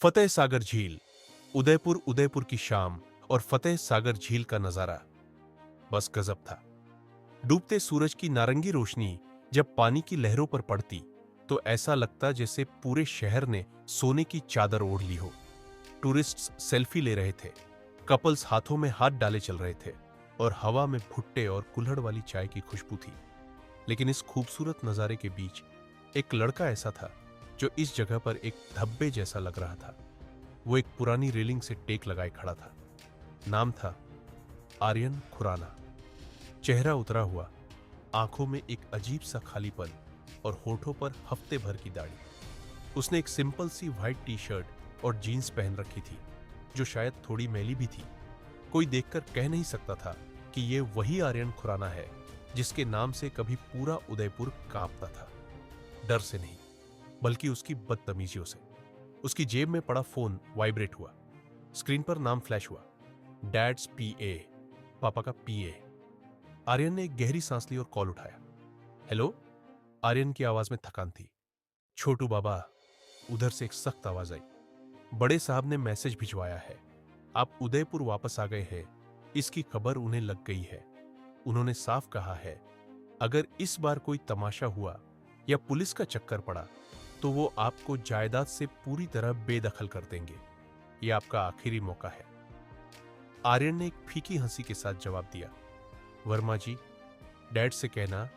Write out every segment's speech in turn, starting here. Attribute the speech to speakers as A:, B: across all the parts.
A: फतेह सागर झील। उदयपुर की शाम और फतेह सागर झील का नजारा बस गजब था। डूबते सूरज की नारंगी रोशनी जब पानी की लहरों पर पड़ती तो ऐसा लगता जैसे पूरे शहर ने सोने की चादर ओढ़ ली हो। टूरिस्ट्स सेल्फी ले रहे थे, कपल्स हाथों में हाथ डाले चल रहे थे और हवा में भुट्टे और कुल्हड़ वाली चाय की खुशबू थी। लेकिन इस खूबसूरत नजारे के बीच एक लड़का ऐसा था जो इस जगह पर एक धब्बे जैसा लग रहा था। वो एक पुरानी रेलिंग से टेक लगाए खड़ा था। नाम था आर्यन खुराना। चेहरा उतरा हुआ, आंखों में एक अजीब सा खालीपन और होठों पर हफ्ते भर की दाढ़ी। उसने एक सिंपल सी व्हाइट टी शर्ट और जीन्स पहन रखी थी जो शायद थोड़ी मैली भी थी। कोई देखकर कह नहीं सकता था कि ये वही आर्यन खुराना है जिसके नाम से कभी पूरा उदयपुर कांपता था। डर से नहीं, बल्कि उसकी बदतमीजियों से। उसकी जेब में पड़ा फोन वाइब्रेट हुआ। स्क्रीन पर नाम फ्लैश हुआ, डैड्स पीए, पापा का पीए। आर्यन ने एक गहरी सांस ली और कॉल उठाया। हेलो। आर्यन की आवाज में थकान थी। छोटू बाबा। उधर से एक सख्त आवाज आई। बड़े साहब ने मैसेज भिजवाया है, आप उदयपुर वापस आ गए हैं, इसकी खबर उन्हें लग गई है। उन्होंने साफ कहा है अगर इस बार कोई तमाशा हुआ या पुलिस का चक्कर पड़ा तो वो आपको जायदाद से पूरी तरह बेदखल कर देंगे। ये आपका आखिरी मौका है। आर्यन ने एक फीकी हंसी के साथ जवाब दिया, वर्मा जी, डैड से कहना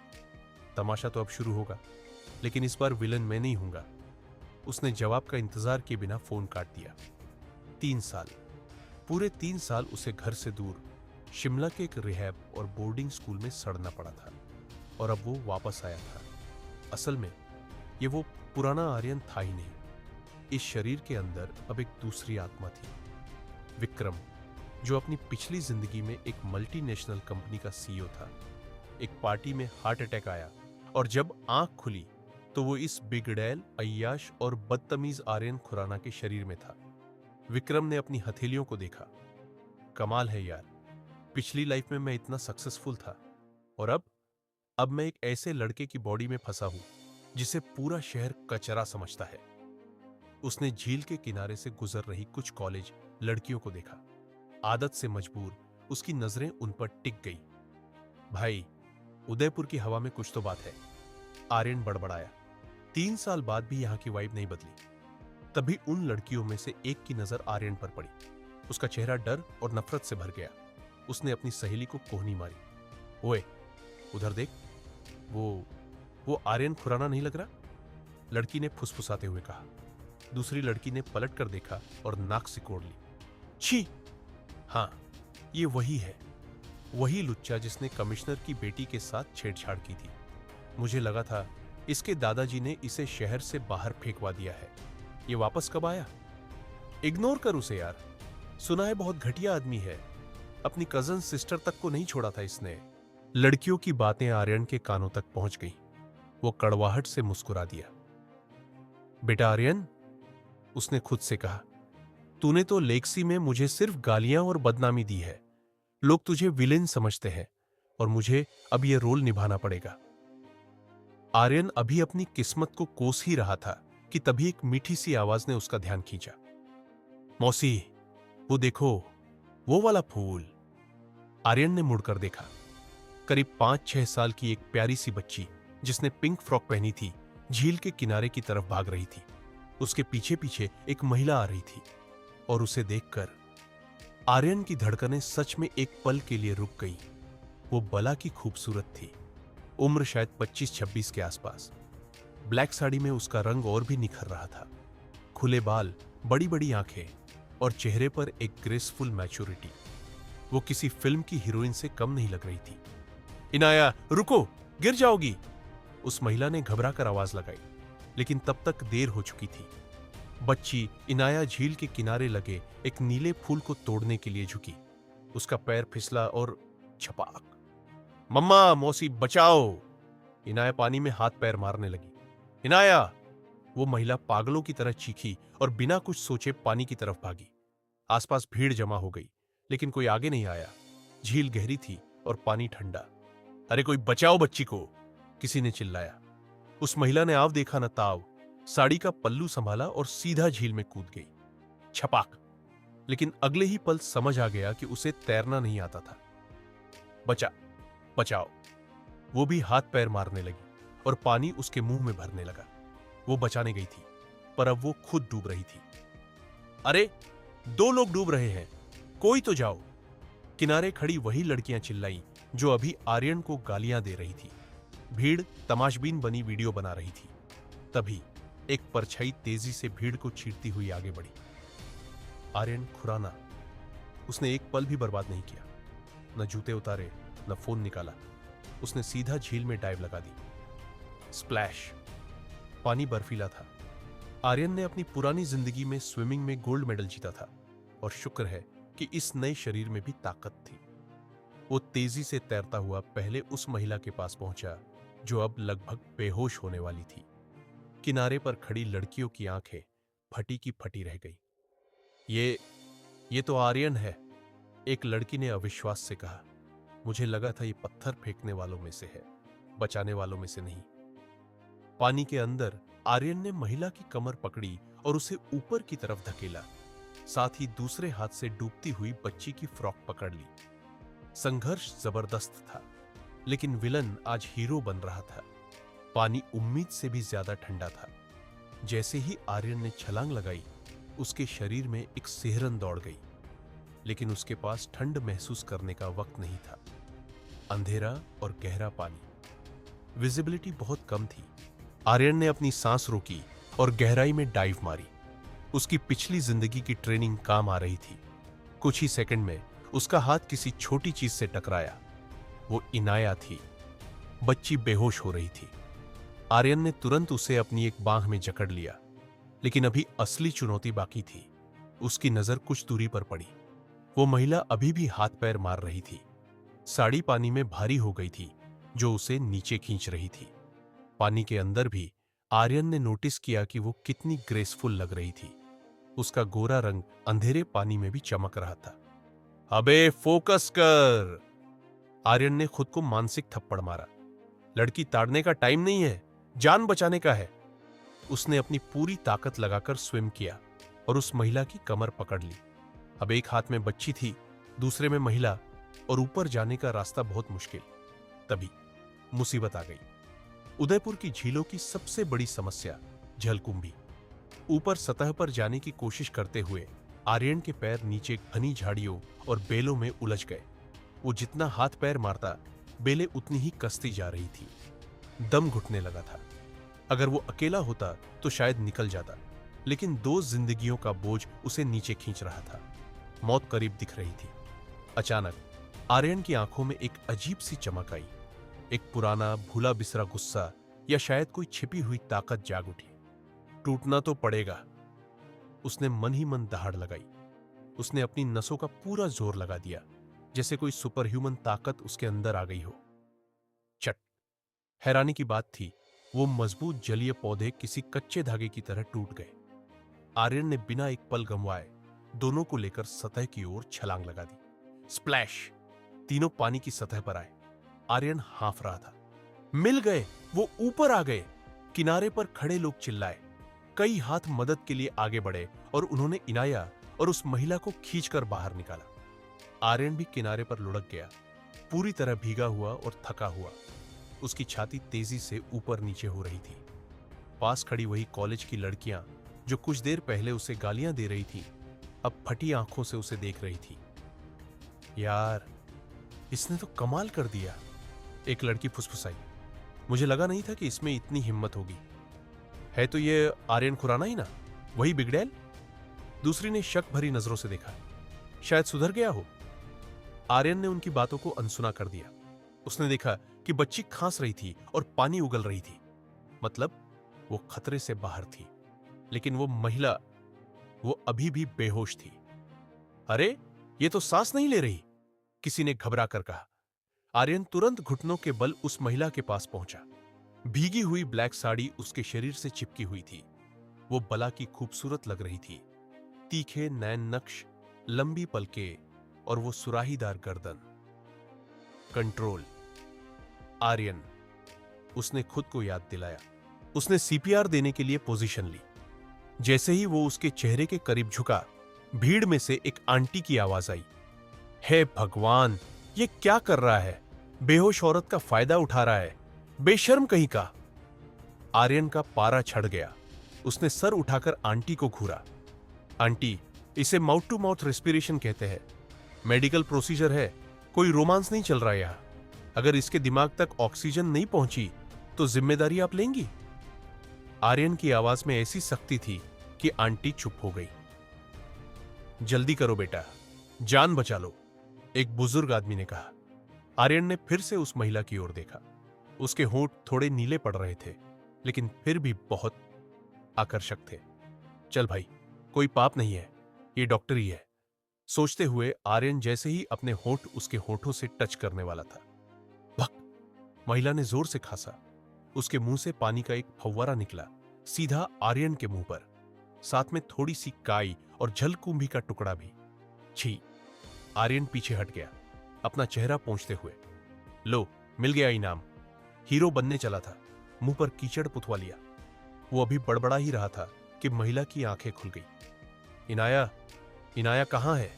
A: तमाशा तो अब शुरू होगा, लेकिन इस बार विलन मैं नहीं हूंगा। उसने जवाब का इंतजार किए बिना फोन काट दिया। 3 साल, पूरे 3 साल उसे घर से दूर शिमला के एक रिहैब और बोर्डिंग स्कूल में सड़ना पड़ा था और अब वो वापस आया था। असल में ये वो पुराना आर्यन था ही नहीं। इस शरीर के अंदर अब एक दूसरी आत्मा थी, विक्रम, जो अपनी पिछली जिंदगी में एक मल्टीनेशनल कंपनी का सीईओ था। एक पार्टी में हार्ट अटैक आया और जब आंख खुली तो वो इस बिगड़ैल, अय्याश और बदतमीज आर्यन खुराना के शरीर में था। विक्रम ने अपनी हथेलियों को देखा। कमाल है यार, पिछली लाइफ में मैं इतना सक्सेसफुल था और अब मैं एक ऐसे लड़के की बॉडी में फंसा हूं जिसे पूरा शहर कचरा समझता है। उसने झील के किनारे से गुजर रही कुछ कॉलेज लड़कियों को देखा। आदत से मजबूर उसकी नजरें उन पर टिक गई। भाई, उदयपुर की हवा में कुछ तो बात है, आर्यन बड़बड़ाया। 3 साल बाद भी यहां की वाइब नहीं बदली। तभी उन लड़कियों में से एक की नजर आर्यन पर पड़ी। उसका चेहरा डर और नफरत से भर गया। उसने अपनी सहेली को कोहनी मारी। ओए, उधर देख, वो आर्यन खुराना नहीं लग रहा? लड़की ने फुसफुसाते हुए कहा। दूसरी लड़की ने पलट कर देखा और नाक सिकोड़ ली। छी! हाँ, ये वही है, वही लुच्चा जिसने कमिश्नर की बेटी के साथ छेड़छाड़ की थी। मुझे लगा था इसके दादाजी ने इसे शहर से बाहर फेंकवा दिया है। ये वापस कब आया? इग्नोर कर उसे यार, सुना है बहुत घटिया आदमी है। अपनी कजन सिस्टर तक को नहीं छोड़ा था इसने। लड़कियों की बातें आर्यन के कानों तक पहुंच गईं। वो कड़वाहट से मुस्कुरा दिया। बेटा आर्यन, उसने खुद से कहा, तूने तो लेक्सी में मुझे सिर्फ गालियां और बदनामी दी है। लोग तुझे विलेन समझते हैं और मुझे अब यह रोल निभाना पड़ेगा। आर्यन अभी अपनी किस्मत को कोस ही रहा था कि तभी एक मीठी सी आवाज ने उसका ध्यान खींचा। मौसी, वो देखो, वो वाला फूल। आर्यन ने मुड़कर देखा। करीब 5-6 साल की एक प्यारी सी बच्ची जिसने पिंक फ्रॉक पहनी थी झील के किनारे की तरफ भाग रही थी। उसके पीछे पीछे एक महिला आ रही थी और उसे देखकर आर्यन की धड़कनें सच में एक पल के लिए रुक गईं। वो बला की खूबसूरत थी, उम्र शायद 25-26 के आसपास। ब्लैक साड़ी में उसका रंग और भी निखर रहा था। खुले बाल, बड़ी बड़ी आंखें और चेहरे पर एक ग्रेसफुल मैच्योरिटी। वो किसी फिल्म की हीरोइन से कम नहीं लग रही थी। इनाया, रुको, गिर जाओगी। उस महिला ने घबराकर आवाज लगाई, लेकिन तब तक देर हो चुकी थी। बच्ची इनाया झील के किनारे लगे एक नीले फूल को तोड़ने के लिए झुकी। उसका पैर फिसला और छपाक। मम्मा, मौसी बचाओ! इनाया पानी में हाथ पैर मारने लगी। इनाया! वो महिला पागलों की तरह चीखी और बिना कुछ सोचे पानी की तरफ भागी। आसपास भीड़ जमा हो गई, लेकिन कोई आगे नहीं आया। झील गहरी थी और पानी ठंडा। अरे कोई बचाओ बच्ची को! किसी ने चिल्लाया। उस महिला ने आव देखा न ताव, साड़ी का पल्लू संभाला और सीधा झील में कूद गई। छपाक। लेकिन अगले ही पल समझ आ गया कि उसे तैरना नहीं आता था। बचाओ। वो भी हाथ पैर मारने लगी और पानी उसके मुंह में भरने लगा। वो बचाने गई थी, पर अब वो खुद डूब रही थी। अरे, 2 लोग डूब रहे हैं, कोई तो जाओ। किनारे खड़ी वही लड़कियां चिल्लाईं जो अभी आर्यन को गालियां दे रही थी। भीड़ तमाशबीन बनी वीडियो बना रही थी। तभी एक परछाई तेजी से भीड़ को चीरती हुई आगे बढ़ी। आर्यन खुराना। उसने एक पल भी बर्बाद नहीं किया। न जूते उतारे, न फोन निकाला। उसने सीधा झील में डाइव लगा दी। स्प्लैश। पानी बर्फीला था। आर्यन ने अपनी पुरानी जिंदगी में स्विमिंग में गोल्ड मेडल जीता था और शुक्र है कि इस नए शरीर में भी ताकत थी। वो तेजी से तैरता हुआ पहले उस महिला के पास पहुंचा जो अब लगभग बेहोश होने वाली थी। किनारे पर खड़ी लड़कियों की आंखें फटी की फटी रह गई। ये तो आर्यन है, एक लड़की ने अविश्वास से कहा। मुझे लगा था ये पत्थर फेंकने वालों में से है, बचाने वालों में से नहीं। पानी के अंदर आर्यन ने महिला की कमर पकड़ी और उसे ऊपर की तरफ धकेला। साथ ही दूसरे हाथ से डूबती हुई बच्ची की फ्रॉक पकड़ ली। संघर्ष जबरदस्त था, लेकिन विलन आज हीरो बन रहा था। पानी उम्मीद से भी ज्यादा ठंडा था। जैसे ही आर्यन ने छलांग लगाई, उसके शरीर में एक सिहरन दौड़ गई, लेकिन उसके पास ठंड महसूस करने का वक्त नहीं था। अंधेरा और गहरा पानी, विजिबिलिटी बहुत कम थी। आर्यन ने अपनी सांस रोकी और गहराई में डाइव मारी। उसकी पिछली जिंदगी की ट्रेनिंग काम आ रही थी। कुछ ही सेकंड में उसका हाथ किसी छोटी चीज से टकराया। वो इनाया थी। बच्ची बेहोश हो रही थी। आर्यन ने तुरंत उसे अपनी एक बांह में जकड़ लिया, लेकिन अभी असली चुनौती बाकी थी। उसकी नजर कुछ दूरी पर पड़ी। वो महिला अभी भी हाथ पैर मार रही थी। साड़ी पानी में भारी हो गई थी, जो उसे नीचे खींच रही थी। पानी के अंदर भी आर्यन ने नोटिस किया कि वो कितनी ग्रेसफुल लग रही थी। उसका गोरा रंग अंधेरे पानी में भी चमक रहा था। अबे फोकस कर! आर्यन ने खुद को मानसिक थप्पड़ मारा। लड़की ताड़ने का टाइम नहीं है, जान बचाने का है। उसने अपनी पूरी ताकत लगाकर स्विम किया और उस महिला की कमर पकड़ ली। अब एक हाथ में बच्ची थी, दूसरे में महिला, और ऊपर जाने का रास्ता बहुत मुश्किल। तभी मुसीबत आ गई। उदयपुर की झीलों की सबसे बड़ी समस्या जलकुंभी। ऊपर सतह पर जाने की कोशिश करते हुए आर्यन के पैर नीचे घनी झाड़ियों और बेलों में उलझ गए। वो जितना हाथ पैर मारता, बेलें उतनी ही कसती जा रही थी। दम घुटने लगा था। अगर वो अकेला होता तो शायद निकल जाता, लेकिन 2 जिंदगियों का बोझ उसे नीचे खींच रहा था। मौत करीब दिख रही थी। अचानक आर्यन की आंखों में एक अजीब सी चमक आई। एक पुराना भूला बिसरा गुस्सा या शायद कोई छिपी हुई ताकत जाग उठी। टूटना तो पड़ेगा। उसने मन ही मन दहाड़ लगाई। उसने अपनी नसों का पूरा जोर लगा दिया, जैसे कोई सुपर ह्यूमन ताकत उसके अंदर आ गई हो। चट! हैरानी की बात थी, वो मजबूत जलीय पौधे किसी कच्चे धागे की तरह टूट गए। आर्यन ने बिना एक पल गंवाए दोनों को लेकर सतह की ओर छलांग लगा दी। स्प्लैश! तीनों पानी की सतह पर आए। आर्यन हांफ रहा था। मिल गए! वो ऊपर आ गए। किनारे पर खड़े लोग चिल्लाए। कई हाथ मदद के लिए आगे बढ़े और उन्होंने इनाया और उस महिला को खींचकर बाहर निकाला। आर्यन भी किनारे पर लुढ़क गया, पूरी तरह भीगा हुआ और थका हुआ। उसकी छाती तेजी से ऊपर नीचे हो रही थी। पास खड़ी वही कॉलेज की लड़कियां जो कुछ देर पहले उसे गालियां दे रही थी, अब फटी आंखों से उसे देख रही थी। यार, इसने तो कमाल कर दिया, एक लड़की फुसफुसाई। मुझे लगा नहीं था कि इसमें इतनी हिम्मत होगी। है तो ये आर्यन खुराना ही ना, वही बिगड़ैल? दूसरी ने शक भरी नजरों से देखा। शायद सुधर गया हो। आर्यन ने उनकी बातों को अनसुना कर दिया। उसने देखा कि बच्ची खांस रही थी और पानी उगल रही थी। मतलब वो खतरे से बाहर थी, लेकिन वो महिला, वो अभी भी बेहोश थी। अरे, ये तो सांस नहीं ले रही, किसी ने घबरा कर कहा। आर्यन तुरंत घुटनों के बल उस महिला के पास पहुंचा। भीगी हुई ब्लैक साड़ी उसके शरीर से चिपकी हुई थी। वो बला की खूबसूरत लग रही थी। तीखे नैन नक्श, लंबी पलकें और वो सुराहीदार गर्दन। कंट्रोल। आर्यन, उसने खुद को याद दिलाया। उसने सीपीआर देने के लिए पोजीशन ली। जैसे ही वो उसके चेहरे के करीब झुका, भीड़ में से एक आंटी की आवाज आई, हे भगवान, ये क्या कर रहा है? बेहोश औरत का फायदा उठा रहा है, बेशर्म कहीं का। आर्यन का पारा चढ़ गया। उसने सर उठाकर आंटी को घूरा। आंटी, इसे माउथ टू माउथ रेस्पिरेशन कहते हैं। मेडिकल प्रोसीजर है, कोई रोमांस नहीं चल रहा यहां। अगर इसके दिमाग तक ऑक्सीजन नहीं पहुंची तो जिम्मेदारी आप लेंगी? आर्यन की आवाज में ऐसी सख्ती थी कि आंटी चुप हो गई। जल्दी करो बेटा, जान बचा लो, एक बुजुर्ग आदमी ने कहा। आर्यन ने फिर से उस महिला की ओर देखा। उसके होंठ थोड़े नीले पड़ रहे थे, लेकिन फिर भी बहुत आकर्षक थे। चल भाई, कोई पाप नहीं है, ये डॉक्टर ही है। सोचते हुए आर्यन जैसे ही अपने होंठ उसके होठों से टच करने वाला था, भक, महिला ने जोर से खांसा। उसके मुंह से पानी का एक फव्वारा निकला, सीधा आर्यन के मुंह पर, साथ में थोड़ी सी काई और जलकुंभी का टुकड़ा भी। छी! आर्यन पीछे हट गया, अपना चेहरा पोंछते हुए। लो, मिल गया इनाम। हीरो बनने चला था, मुंह पर कीचड़ पुतवा लिया। वो अभी बड़बड़ा ही रहा था कि महिला की आंखें खुल गई। इनाया, इनाया कहां है?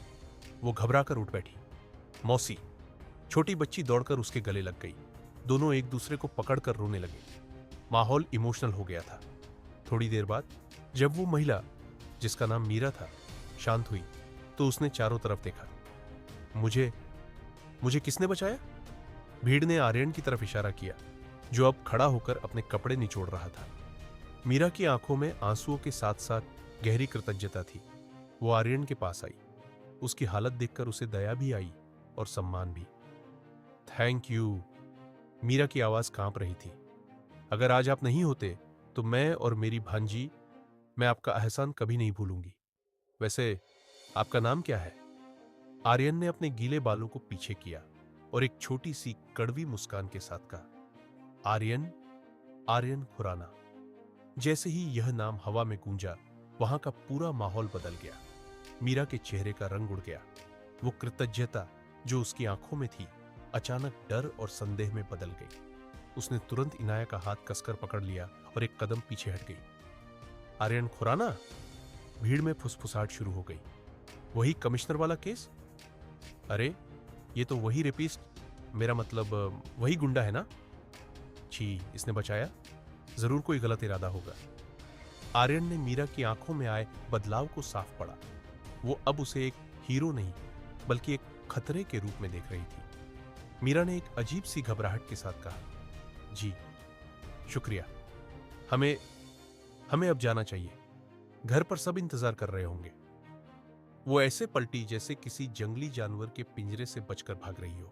A: वो घबरा कर उठ बैठी। मौसी। छोटी बच्ची दौड़कर उसके गले लग गई। दोनों एक दूसरे को पकड़कर रोने लगे। माहौल इमोशनल हो गया था। थोड़ी देर बाद जब वो महिला, जिसका नाम मीरा था, शांत हुई तो उसने चारों तरफ देखा। मुझे किसने बचाया? भीड़ ने आर्यन की तरफ इशारा किया, जो अब खड़ा होकर अपने कपड़े निचोड़ रहा था। मीरा की आंखों में आंसुओं के साथ साथ गहरी कृतज्ञता थी। वो आर्यन के पास आई। उसकी हालत देखकर उसे दया भी आई और सम्मान भी। Thank you. मीरा की आवाज कांप रही थी। अगर आज आप नहीं होते तो मैं और मेरी भांजी, मैं आपका एहसान कभी नहीं भूलूंगी। वैसे आपका नाम क्या है? आर्यन ने अपने गीले बालों को पीछे किया और एक छोटी सी कड़वी मुस्कान के साथ कहा, आर्यन, आर्यन खुराना। जैसे ही यह नाम हवा में गूंजा, वहां का पूरा माहौल बदल गया। मीरा के चेहरे का रंग उड़ गया। वो कृतज्ञता जो उसकी आंखों में थी, अचानक डर और संदेह में बदल गई। उसने तुरंत इनाया का हाथ कसकर पकड़ लिया और एक कदम पीछे हट गई। आर्यन खुराना? भीड़ में फुसफुसाहट शुरू हो गई। वही कमिश्नर वाला केस? अरे, ये तो वही रेपिस्ट, मेरा मतलब वही गुंडा है ना? छी, इसने बचाया? जरूर कोई गलत इरादा होगा। आर्यन ने मीरा की आंखों में आए बदलाव को साफ पढ़ा। वो अब उसे एक हीरो नहीं, बल्कि एक खतरे के रूप में देख रही थी। मीरा ने एक अजीब सी घबराहट के साथ कहा, जी, शुक्रिया। हमें अब जाना चाहिए। घर पर सब इंतजार कर रहे होंगे। वो ऐसे पलटी जैसे किसी जंगली जानवर के पिंजरे से बचकर भाग रही हो।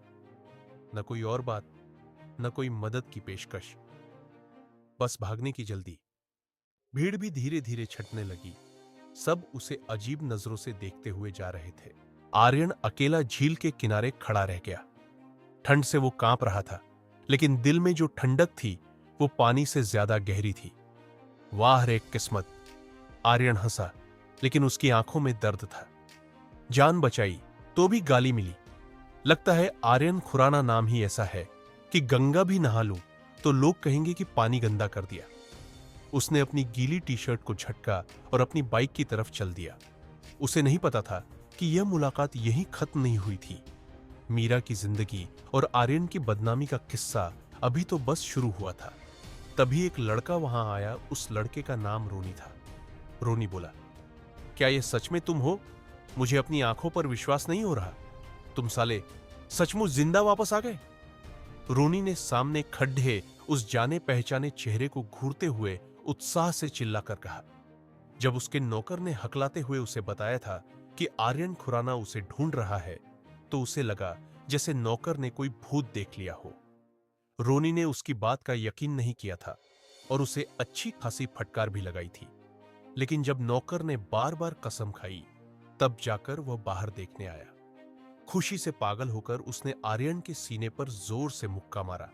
A: न कोई और बात, न कोई मदद की पेशकश, बस भागने की जल्दी। भीड़ भी धीरे धीरे छटने लगी। सब उसे अजीब नजरों से देखते हुए जा रहे थे। आर्यन अकेला झील के किनारे खड़ा रह गया। ठंड से वो कांप रहा था, लेकिन दिल में जो ठंडक थी वो पानी से ज्यादा गहरी थी। वाह रे किस्मत! आर्यन हंसा, लेकिन उसकी आंखों में दर्द था। जान बचाई तो भी गाली मिली। लगता है आर्यन खुराना नाम ही ऐसा है कि गंगा भी नहा लूं तो लोग कहेंगे कि पानी गंदा कर दिया। उसने अपनी गीली टी शर्ट को झटका और अपनी बाइक की तरफ चल दिया। उसे नहीं पता था कि यह मुलाकात यहीं खत्म नहीं हुई थी। मीरा की जिंदगी और आर्यन की बदनामी का किस्सा अभी तो बस शुरू हुआ था। तभी एक लड़का वहां आया। उस लड़के का नाम रोनी था। रोनी बोला, क्या यह सच में तुम हो? मुझे अपनी आंखों पर विश्वास नहीं हो रहा। तुम साले सचमुच जिंदा वापस आ गए। रोनी ने सामने खड्डे उस जाने पहचाने चेहरे को घूरते हुए उत्साह से चिल्लाकर कहा। जब उसके नौकर ने हकलाते हुए उसे बताया था कि आर्यन खुराना उसे ढूंढ रहा है, तो उसे लगा जैसे नौकर ने कोई भूत देख लिया हो। रोनी ने उसकी बात का यकीन नहीं किया था और उसे अच्छी खासी फटकार भी लगाई थी। लेकिन जब नौकर ने बार बार कसम खाई, तब जाकर वह बाहर देखने आया। खुशी से पागल होकर उसने आर्यन के सीने पर जोर से मुक्का मारा,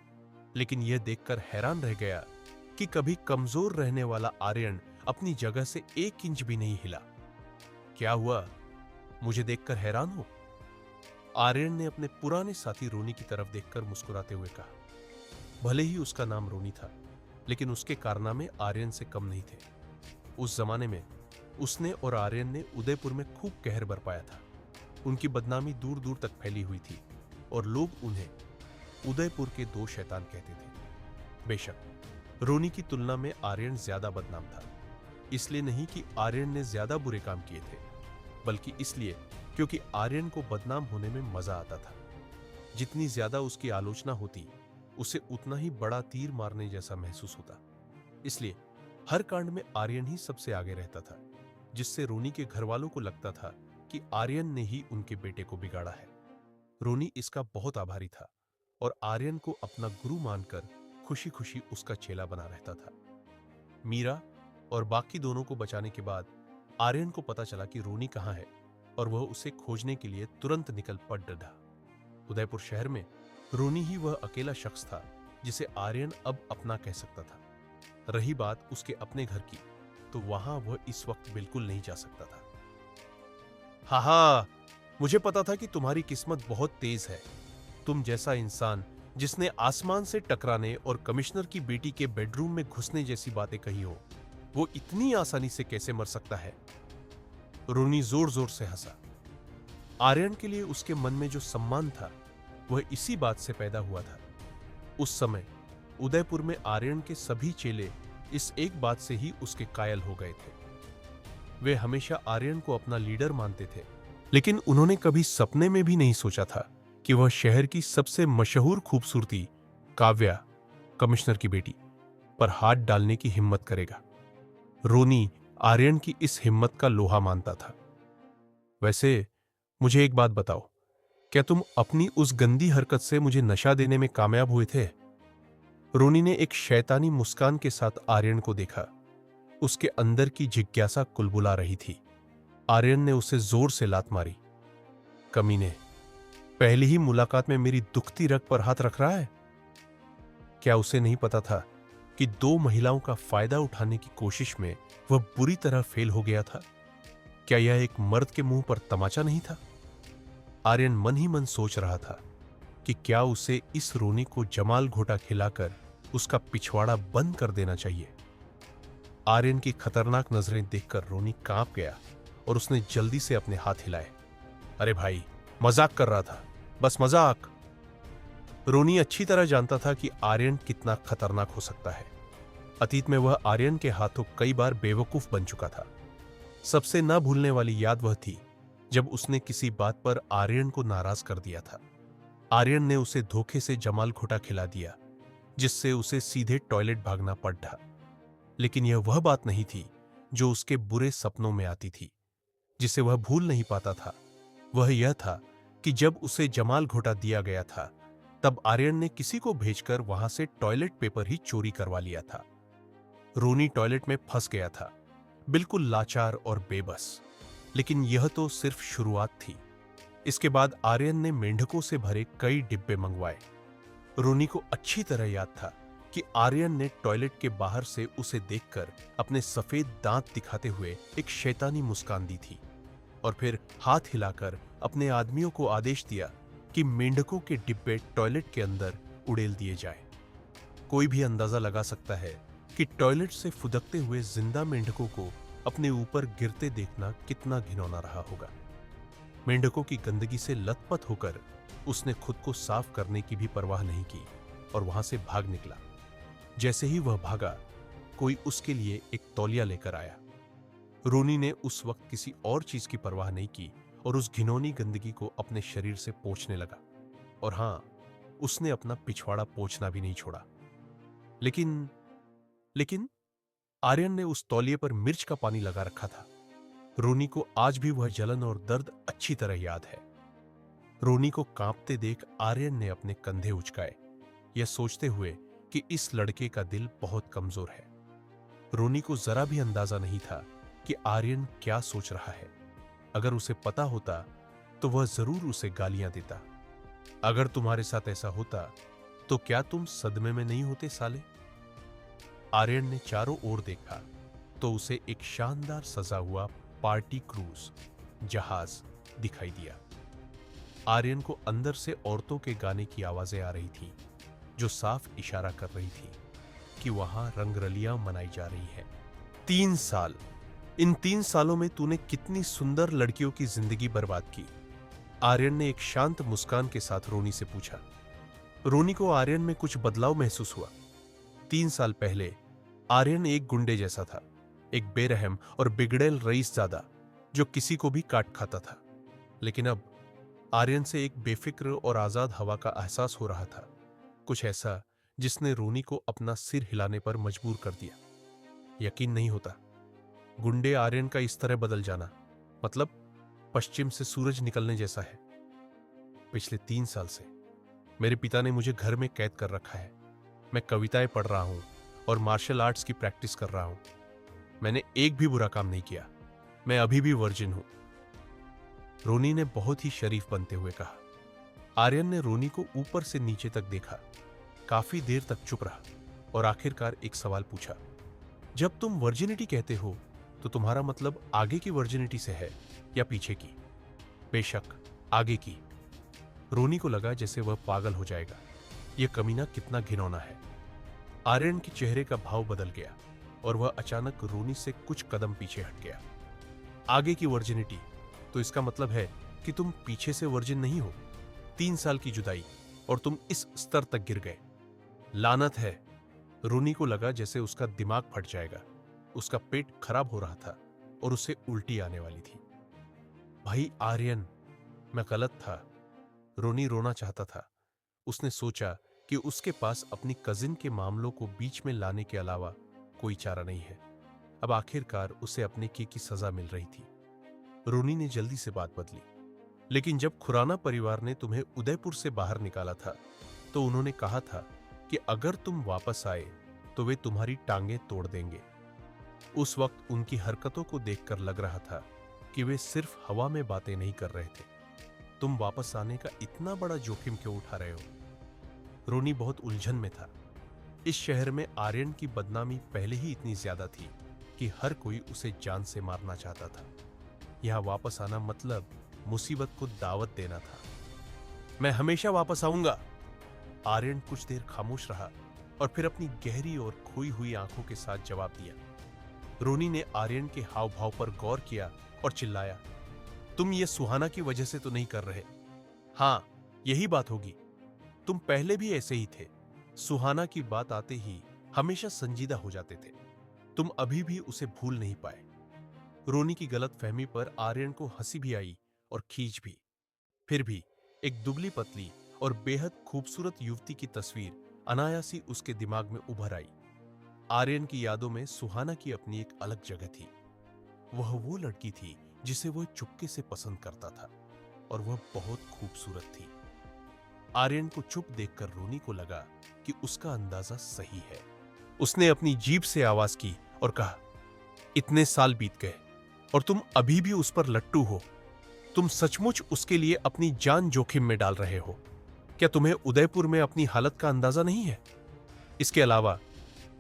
A: लेकिन यह देखकर हैरान रह गया कि कभी कमजोर रहने वाला आर्यन अपनी जगह से 1 इंच भी नहीं हिला। क्या हुआ? मुझे देखकर हैरान हो? आर्यन ने अपने पुराने साथी रोनी की तरफ देखकर मुस्कुराते हुए कहा। भले ही उसका नाम रोनी था, लेकिन उसके कारनामे आर्यन से कम नहीं थे। उस जमाने में उसने और आर्यन ने उदयपुर में खूब कहर बरपाया था। उनकी बदनामी दूर दूर तक फैली हुई थी और लोग उन्हें उदयपुर के दो शैतान कहते थे। बेशक रोनी की तुलना में आर्यन ज्यादा बदनाम था, इसलिए नहीं कि आर्यन ने ज्यादा बुरे काम किए थे, बल्कि इसलिए क्योंकि आर्यन को बदनाम होने में मजा आता था। जितनी ज्यादा उसकी आलोचना होती, उसे उतना ही बड़ा तीर मारने जैसा महसूस होता। इसलिए हर कांड में आर्यन ही सबसे आगे रहता था, जिससे रोनी के घर वालों को लगता था कि आर्यन ने ही उनके बेटे को बिगाड़ा है। रोनी इसका बहुत आभारी था और आर्यन को अपना गुरु मानकर खुशी खुशी उसका चेला बना रहता था। मीरा और बाकी दोनों को बचाने के बाद आर्यन को पता चला कि रोनी कहाँ है और वह उसे खोजने के लिए तुरंत निकल पड़ डरा। उदयपुर शहर में रोनी ही वह अकेला शख्स था जिसे आर्यन अब अपना कह सकता था। रही बात उसके अपने घर की, तो वहां वह इस वक्त बिल्कुल नहीं जा सकता था। हा, मुझे पता था कि तुम्हारी किस्मत बहुत तेज है। तुम जैसा इंसान जिसने आसमान से टकराने और कमिश्नर की बेटी के बेडरूम में घुसने जैसी बातें कही हो, वो इतनी आसानी से कैसे मर सकता है? रोनी जोर जोर से हंसा। आर्यन के लिए उसके मन में जो सम्मान था, वह इसी बात से पैदा हुआ था। उस समय उदयपुर में आर्यन के सभी चेले इस एक बात से ही उसके कायल हो गए थे। वे हमेशा आर्यन को अपना लीडर मानते थे, लेकिन उन्होंने कभी सपने में भी नहीं सोचा था कि वह शहर की सबसे मशहूर खूबसूरती काव्या, कमिश्नर की बेटी, पर हाथ डालने की हिम्मत करेगा। रोनी आर्यन की इस हिम्मत का लोहा मानता था। वैसे मुझे एक बात बताओ, क्या तुम अपनी उस गंदी हरकत से मुझे नशा देने में कामयाब हुए थे? रोनी ने एक शैतानी मुस्कान के साथ आर्यन को देखा। उसके अंदर की जिज्ञासा कुलबुला रही थी। आर्यन ने उसे जोर से लात मारी। कमीने, पहली ही मुलाकात में मेरी दुखती रग पर हाथ रख रहा है? क्या उसे नहीं पता था कि दो महिलाओं का फायदा उठाने की कोशिश में वह बुरी तरह फेल हो गया था? क्या यह एक मर्द के मुंह पर तमाचा नहीं था? आर्यन मन ही मन सोच रहा था कि क्या उसे इस रोनी को जमाल घोटा खिलाकर उसका पिछवाड़ा बंद कर देना चाहिए। आर्यन की खतरनाक नजरें देखकर रोनी कांप गया और उसने जल्दी से अपने हाथ हिलाए। अरे भाई, मजाक कर रहा था, बस मजाक। रोनी अच्छी तरह जानता था कि आर्यन कितना खतरनाक हो सकता है। अतीत में वह आर्यन के हाथों कई बार बेवकूफ बन चुका था। सबसे न भूलने वाली याद वह थी जब उसने किसी बात पर आर्यन को नाराज कर दिया था। आर्यन ने उसे धोखे से जमाल घोटा खिला दिया, जिससे उसे सीधे टॉयलेट भागना पड़ा। लेकिन यह वह बात नहीं थी जो उसके बुरे सपनों में आती थी, जिसे वह भूल नहीं पाता था। वह यह था कि जब उसे जमाल घोटा दिया गया था, तब आर्यन ने किसी को भेजकर वहां से टॉयलेट पेपर ही चोरी करवा लिया था। रोनी टॉयलेट में फंस गया था, बिल्कुल लाचार और बेबस। लेकिन यह तो सिर्फ शुरुआत थी। इसके बाद आर्यन ने मेंढकों से भरे कई डिब्बे मंगवाए। रोनी को अच्छी तरह याद था कि आर्यन ने टॉयलेट के बाहर से उसे देखकर अपने सफेद दांत दिखाते हुए एक शैतानी मुस्कान दी थी और फिर हाथ हिलाकर अपने आदमियों को आदेश दिया कि मेंढकों के डिब्बे टॉयलेट के अंदर उड़ेल दिए जाए। कोई भी अंदाजा लगा सकता है कि टॉयलेट से फुदकते हुए जिंदा मेंढकों को अपने ऊपर गिरते देखना कितना घिनौना रहा होगा। मेंढकों की गंदगी से लथपथ होकर उसने खुद को साफ करने की भी परवाह नहीं की और वहां से भाग निकला। जैसे ही वह भागा, कोई उसके लिए एक तौलिया लेकर आया। रोनी ने उस वक्त किसी और चीज की परवाह नहीं की और उस घिनौनी गंदगी को अपने शरीर से पोंछने लगा। और हां, उसने अपना पिछवाड़ा पोंछना भी नहीं छोड़ा। लेकिन आर्यन ने उस तौलिए पर मिर्च का पानी लगा रखा था। रोनी को आज भी वह जलन और दर्द अच्छी तरह याद है। रोनी को कांपते देख आर्यन ने अपने कंधे उचकाए, यह सोचते हुए कि इस लड़के का दिल बहुत कमजोर है। रोनी को जरा भी अंदाजा नहीं था कि आर्यन क्या सोच रहा है। अगर उसे पता होता तो वह जरूर उसे गालियां देता। अगर तुम्हारे साथ ऐसा होता तो क्या तुम सदमे में नहीं होते साले? आर्यन ने चारों ओर देखा तो उसे एक शानदार सजा हुआ पार्टी क्रूज जहाज दिखाई दिया। आर्यन को अंदर से औरतों के गाने की आवाजें आ रही थी, जो साफ इशारा कर रही थी कि वहां रंगरलियां मनाई जा रही है। 3 साल इन 3 सालों में तूने कितनी सुंदर लड़कियों की जिंदगी बर्बाद की। आर्यन ने एक शांत मुस्कान के साथ रोनी से पूछा। रोनी को आर्यन में कुछ बदलाव महसूस हुआ। 3 साल पहले आर्यन एक गुंडे जैसा था, एक बेरहम और बिगड़ैल रईसजादा जो किसी को भी काट खाता था। लेकिन अब आर्यन से एक बेफिक्र और आजाद हवा का एहसास हो रहा था, कुछ ऐसा जिसने रोनी को अपना सिर हिलाने पर मजबूर कर दिया। यकीन नहीं होता, गुंडे आर्यन का इस तरह बदल जाना मतलब पश्चिम से सूरज निकलने जैसा है। पिछले 3 साल से मेरे पिता ने मुझे घर में कैद कर रखा है। मैं कविताएं पढ़ रहा हूं और मार्शल आर्ट्स की प्रैक्टिस कर रहा हूं। मैंने एक भी बुरा काम नहीं किया। मैं अभी भी वर्जिन हूं, रोनी ने बहुत ही शरीफ बनते हुए कहा। आर्यन ने रोनी को ऊपर से नीचे तक देखा, काफी देर तक चुप रहा और आखिरकार एक सवाल पूछा। जब तुम वर्जिनिटी कहते हो तो तुम्हारा मतलब आगे की वर्जिनिटी से है या पीछे की? बेशक आगे की। रोनी को लगा जैसे वह पागल हो जाएगा। यह कमीना कितना घिनौना है। आर्यन के चेहरे का भाव बदल गया और वह अचानक रोनी से कुछ कदम पीछे हट गया। आगे की वर्जिनिटी तो इसका मतलब है कि तुम पीछे से वर्जिन नहीं हो। 3 साल की जुदाई और तुम इस स्तर तक गिर गए। लानत है। रोनी को लगा जैसे उसका दिमाग फट जाएगा। उसका पेट खराब हो रहा था और उसे उल्टी आने वाली थी। भाई आर्यन, मैं गलत था। रोनी रोना चाहता था। उसने सोचा कि उसके पास अपनी कजिन के मामलों को बीच में लाने के अलावा कोई चारा नहीं है। अब आखिरकार उसे अपने किए की सजा मिल रही थी। रोनी ने जल्दी से बात बदली। लेकिन जब खुराना परिवार ने तुम्हें उदयपुर से बाहर निकाला था तो उन्होंने कहा था कि अगर तुम वापस आए तो वे तुम्हारी टांगें तोड़ देंगे। उस वक्त उनकी हरकतों को देखकर लग रहा था कि वे सिर्फ हवा में बातें नहीं कर रहे थे। तुम वापस आने का इतना बड़ा जोखिम क्यों उठा रहे हो? रोनी बहुत उलझन में था। इस शहर में आर्यन की बदनामी पहले ही इतनी ज्यादा थी कि हर कोई उसे जान से मारना चाहता था। यहां वापस आना मतलब मुसीबत को दावत देना था। मैं हमेशा वापस आऊंगा। आर्यन कुछ देर खामोश रहा और फिर अपनी गहरी और खोई हुई आंखों के साथ जवाब दिया। रोनी ने आर्यन के हाव भाव पर गौर किया और चिल्लाया, तुम ये सुहाना की वजह से तो नहीं कर रहे? हां, यही बात होगी। तुम पहले भी ऐसे ही थे। सुहाना की बात आते ही हमेशा संजीदा हो जाते थे। तुम अभी भी उसे भूल नहीं पाए। रोनी की गलतफहमी पर आर्यन को हंसी भी आई और खींच भी। फिर भी एक दुबली पतली और बेहद खूबसूरत युवती की तस्वीर अनायासी उसके दिमाग में उभर आई। आर्यन की यादों में सुहाना की अपनी एक अलग जगह थी। वह वो लड़की थी जिसे वह चुपके से पसंद करता था और वह बहुत खूबसूरत थी। आर्यन को चुप देखकर रोनी को लगा कि उसका अंदाजा सही है। उसने अपनी जीभ से आवाज की और कहा, इतने साल बीत गए और तुम अभी भी उस पर लट्टू हो। तुम सचमुच उसके लिए अपनी जान जोखिम में डाल रहे हो। क्या तुम्हें उदयपुर में अपनी हालत का अंदाजा नहीं है? इसके अलावा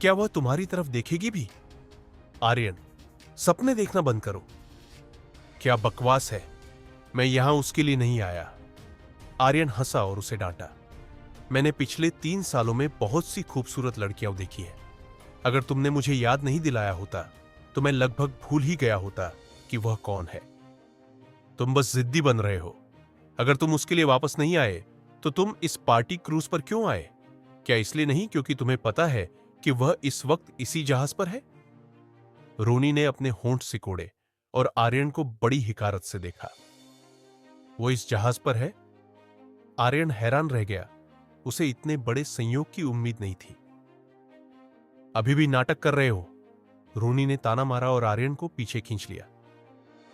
A: क्या वह तुम्हारी तरफ देखेगी भी? आर्यन, सपने देखना बंद करो। क्या बकवास है। मैं यहां उसके लिए नहीं आया। आर्यन हंसा और उसे डांटा। मैंने पिछले 3 सालों में बहुत सी खूबसूरत लड़कियां देखी हैं। अगर तुमने मुझे याद नहीं दिलाया होता तो मैं लगभग भूल ही गया होता कि वह कौन है। तुम बस जिद्दी बन रहे हो। अगर तुम उसके लिए वापस नहीं आए तो तुम इस पार्टी क्रूज पर क्यों आए? क्या इसलिए नहीं क्योंकि तुम्हें पता है कि वह इस वक्त इसी जहाज पर है? रोनी ने अपने होंठ सिकोड़े और आर्यन को बड़ी हिकारत से देखा। वो इस जहाज पर है? आर्यन हैरान रह गया। उसे इतने बड़े संयोग की उम्मीद नहीं थी। अभी भी नाटक कर रहे हो? रोनी ने ताना मारा और आर्यन को पीछे खींच लिया।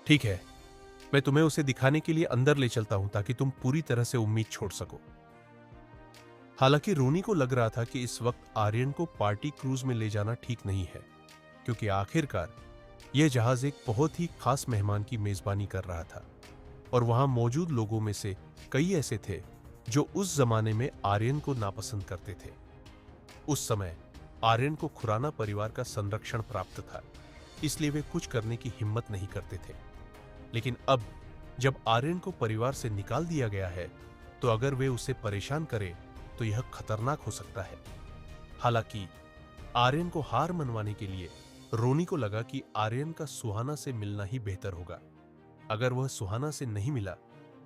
A: ठीक है, मैं तुम्हें उसे दिखाने के लिए अंदर ले चलता हूं ताकि तुम पूरी तरह से उम्मीद छोड़ सको। हालांकि रोनी को लग रहा था कि इस वक्त आर्यन को पार्टी क्रूज में ले जाना ठीक नहीं है, क्योंकि आखिरकार यह जहाज एक बहुत ही खास मेहमान की मेजबानी कर रहा था और वहां मौजूद लोगों में से कई ऐसे थे जो उस जमाने में आर्यन को नापसंद करते थे। उस समय आर्यन को खुराना परिवार का संरक्षण प्राप्त था, इसलिए वे कुछ करने की हिम्मत नहीं करते थे। लेकिन अब जब आर्यन को परिवार से निकाल दिया गया है तो अगर वे उसे परेशान करें तो यह खतरनाक हो सकता है। हालांकि आर्यन को हार मनवाने के लिए रोनी को लगा कि आर्यन का सुहाना से मिलना ही बेहतर होगा। अगर वह सुहाना से नहीं मिला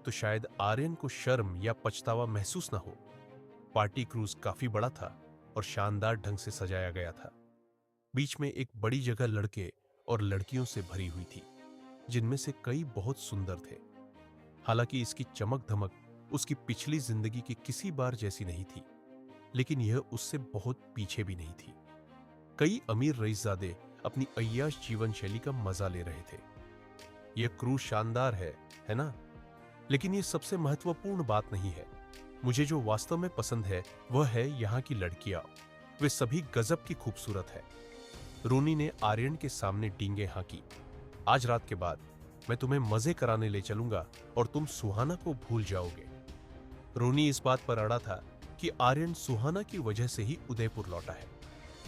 A: तो शायद आर्यन को शर्म या पछतावा महसूस न हो। पार्टी क्रूज काफी बड़ा था और शानदार ढंग से सजाया गया था। बीच में एक बड़ी जगह लड़के और लड़कियों से भरी हुई थी, जिनमें से कई बहुत सुंदर थे। हालांकि इसकी चमक धमक उसकी पिछली जिंदगी की किसी बार जैसी नहीं थी, लेकिन यह उससे बहुत पीछे भी नहीं थी। कई अमीर रईसजादे अपनी अय्याश जीवन शैली का मजा ले रहे थे। यह क्रूज शानदार है ना? लेकिन यह सबसे महत्वपूर्ण बात नहीं है। मुझे जो वास्तव में पसंद है वह है यहाँ की लड़कियां। वे सभी गजब की खूबसूरत है। रोनी ने आर्यन के सामने डींगे हाँकी। आज रात के बाद मैं तुम्हें मजे कराने ले चलूंगा और तुम सुहाना को भूल जाओगे। रोनी इस बात पर अड़ा था कि आर्यन सुहाना की वजह से ही उदयपुर लौटा है।